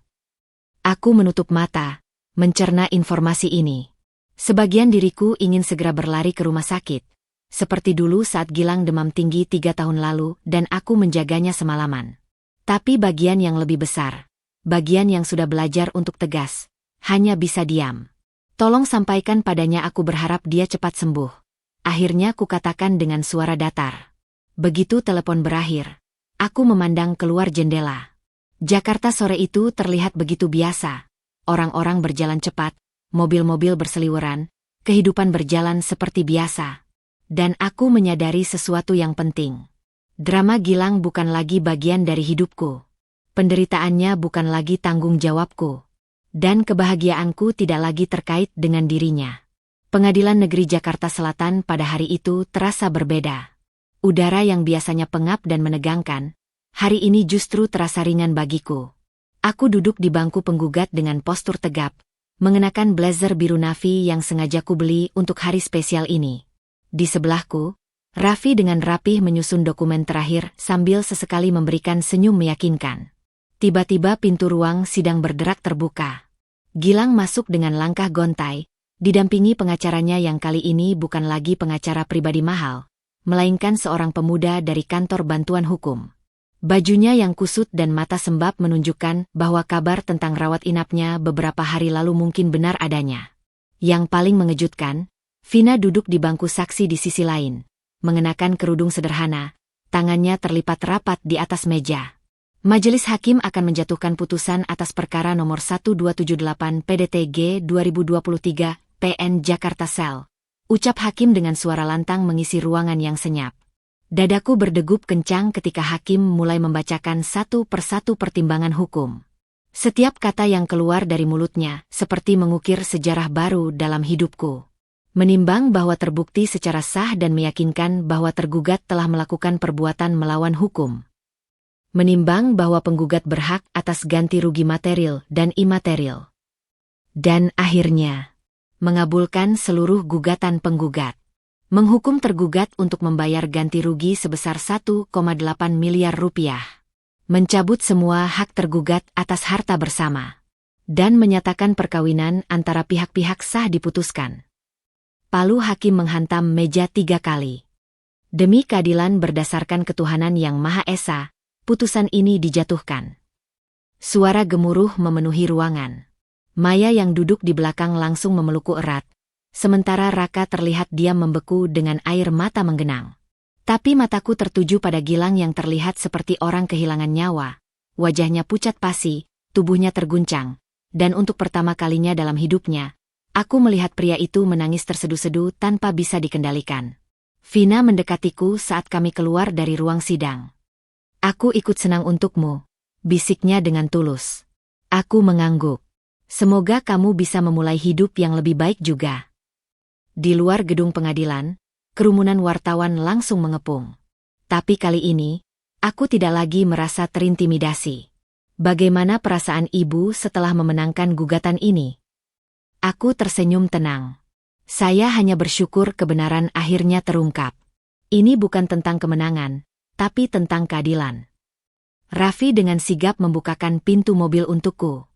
[SPEAKER 1] Aku menutup mata, mencerna informasi ini. Sebagian diriku ingin segera berlari ke rumah sakit. Seperti dulu saat Gilang demam tinggi 3 tahun lalu dan aku menjaganya semalaman. Tapi bagian yang lebih besar, bagian yang sudah belajar untuk tegas, hanya bisa diam. Tolong sampaikan padanya aku berharap dia cepat sembuh. Akhirnya kukatakan dengan suara datar. Begitu telepon berakhir, aku memandang keluar jendela. Jakarta sore itu terlihat begitu biasa. Orang-orang berjalan cepat, mobil-mobil berseliweran, kehidupan berjalan seperti biasa. Dan aku menyadari sesuatu yang penting. Drama Gilang bukan lagi bagian dari hidupku. Penderitaannya bukan lagi tanggung jawabku. Dan kebahagiaanku tidak lagi terkait dengan dirinya. Pengadilan Negeri Jakarta Selatan pada hari itu terasa berbeda. Udara yang biasanya pengap dan menegangkan, hari ini justru terasa ringan bagiku. Aku duduk di bangku penggugat dengan postur tegap, mengenakan blazer biru navy yang sengaja kubeli untuk hari spesial ini. Di sebelahku, Raffi dengan rapih menyusun dokumen terakhir sambil sesekali memberikan senyum meyakinkan. Tiba-tiba pintu ruang sidang berderak terbuka. Gilang masuk dengan langkah gontai, didampingi pengacaranya yang kali ini bukan lagi pengacara pribadi mahal, melainkan seorang pemuda dari kantor bantuan hukum. Bajunya yang kusut dan mata sembab menunjukkan bahwa kabar tentang rawat inapnya beberapa hari lalu mungkin benar adanya. Yang paling mengejutkan, Vina duduk di bangku saksi di sisi lain, mengenakan kerudung sederhana, tangannya terlipat rapat di atas meja. Majelis Hakim akan menjatuhkan putusan atas perkara nomor 1278 PDTG 2023 PN Jakarta Sel. Ucap hakim dengan suara lantang mengisi ruangan yang senyap. Dadaku berdegup kencang ketika hakim mulai membacakan satu persatu pertimbangan hukum. Setiap kata yang keluar dari mulutnya seperti mengukir sejarah baru dalam hidupku. Menimbang bahwa terbukti secara sah dan meyakinkan bahwa tergugat telah melakukan perbuatan melawan hukum. Menimbang bahwa penggugat berhak atas ganti rugi material dan imaterial. Dan akhirnya, mengabulkan seluruh gugatan penggugat. Menghukum tergugat untuk membayar ganti rugi sebesar 1,8 miliar rupiah. Mencabut semua hak tergugat atas harta bersama. Dan menyatakan perkawinan antara pihak-pihak sah diputuskan. Palu hakim menghantam meja 3 kali. Demi keadilan berdasarkan ketuhanan yang Maha Esa, putusan ini dijatuhkan. Suara gemuruh memenuhi ruangan. Maya yang duduk di belakang langsung memelukku erat, sementara Raka terlihat diam membeku dengan air mata menggenang. Tapi mataku tertuju pada Gilang yang terlihat seperti orang kehilangan nyawa, wajahnya pucat pasi, tubuhnya terguncang, dan untuk pertama kalinya dalam hidupnya, aku melihat pria itu menangis tersedu-sedu tanpa bisa dikendalikan. Vina mendekatiku saat kami keluar dari ruang sidang. Aku ikut senang untukmu, bisiknya dengan tulus. Aku mengangguk. Semoga kamu bisa memulai hidup yang lebih baik juga. Di luar gedung pengadilan, kerumunan wartawan langsung mengepung. Tapi kali ini, aku tidak lagi merasa terintimidasi. Bagaimana perasaan ibu setelah memenangkan gugatan ini? Aku tersenyum tenang. Saya hanya bersyukur kebenaran akhirnya terungkap. Ini bukan tentang kemenangan, tapi tentang keadilan. Raffi dengan sigap membukakan pintu mobil untukku.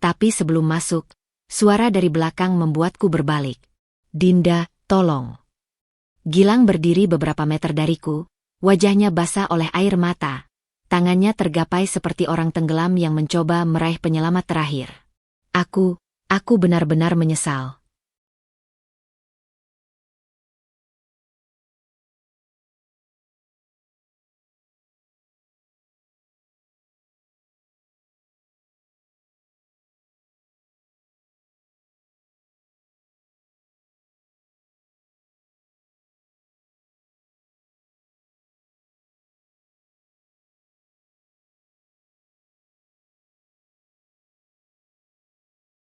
[SPEAKER 1] Tapi sebelum masuk, suara dari belakang membuatku berbalik. Dinda, tolong. Gilang berdiri beberapa meter dariku, wajahnya basah oleh air mata. Tangannya tergapai seperti orang tenggelam yang mencoba meraih penyelamat terakhir. Aku benar-benar menyesal.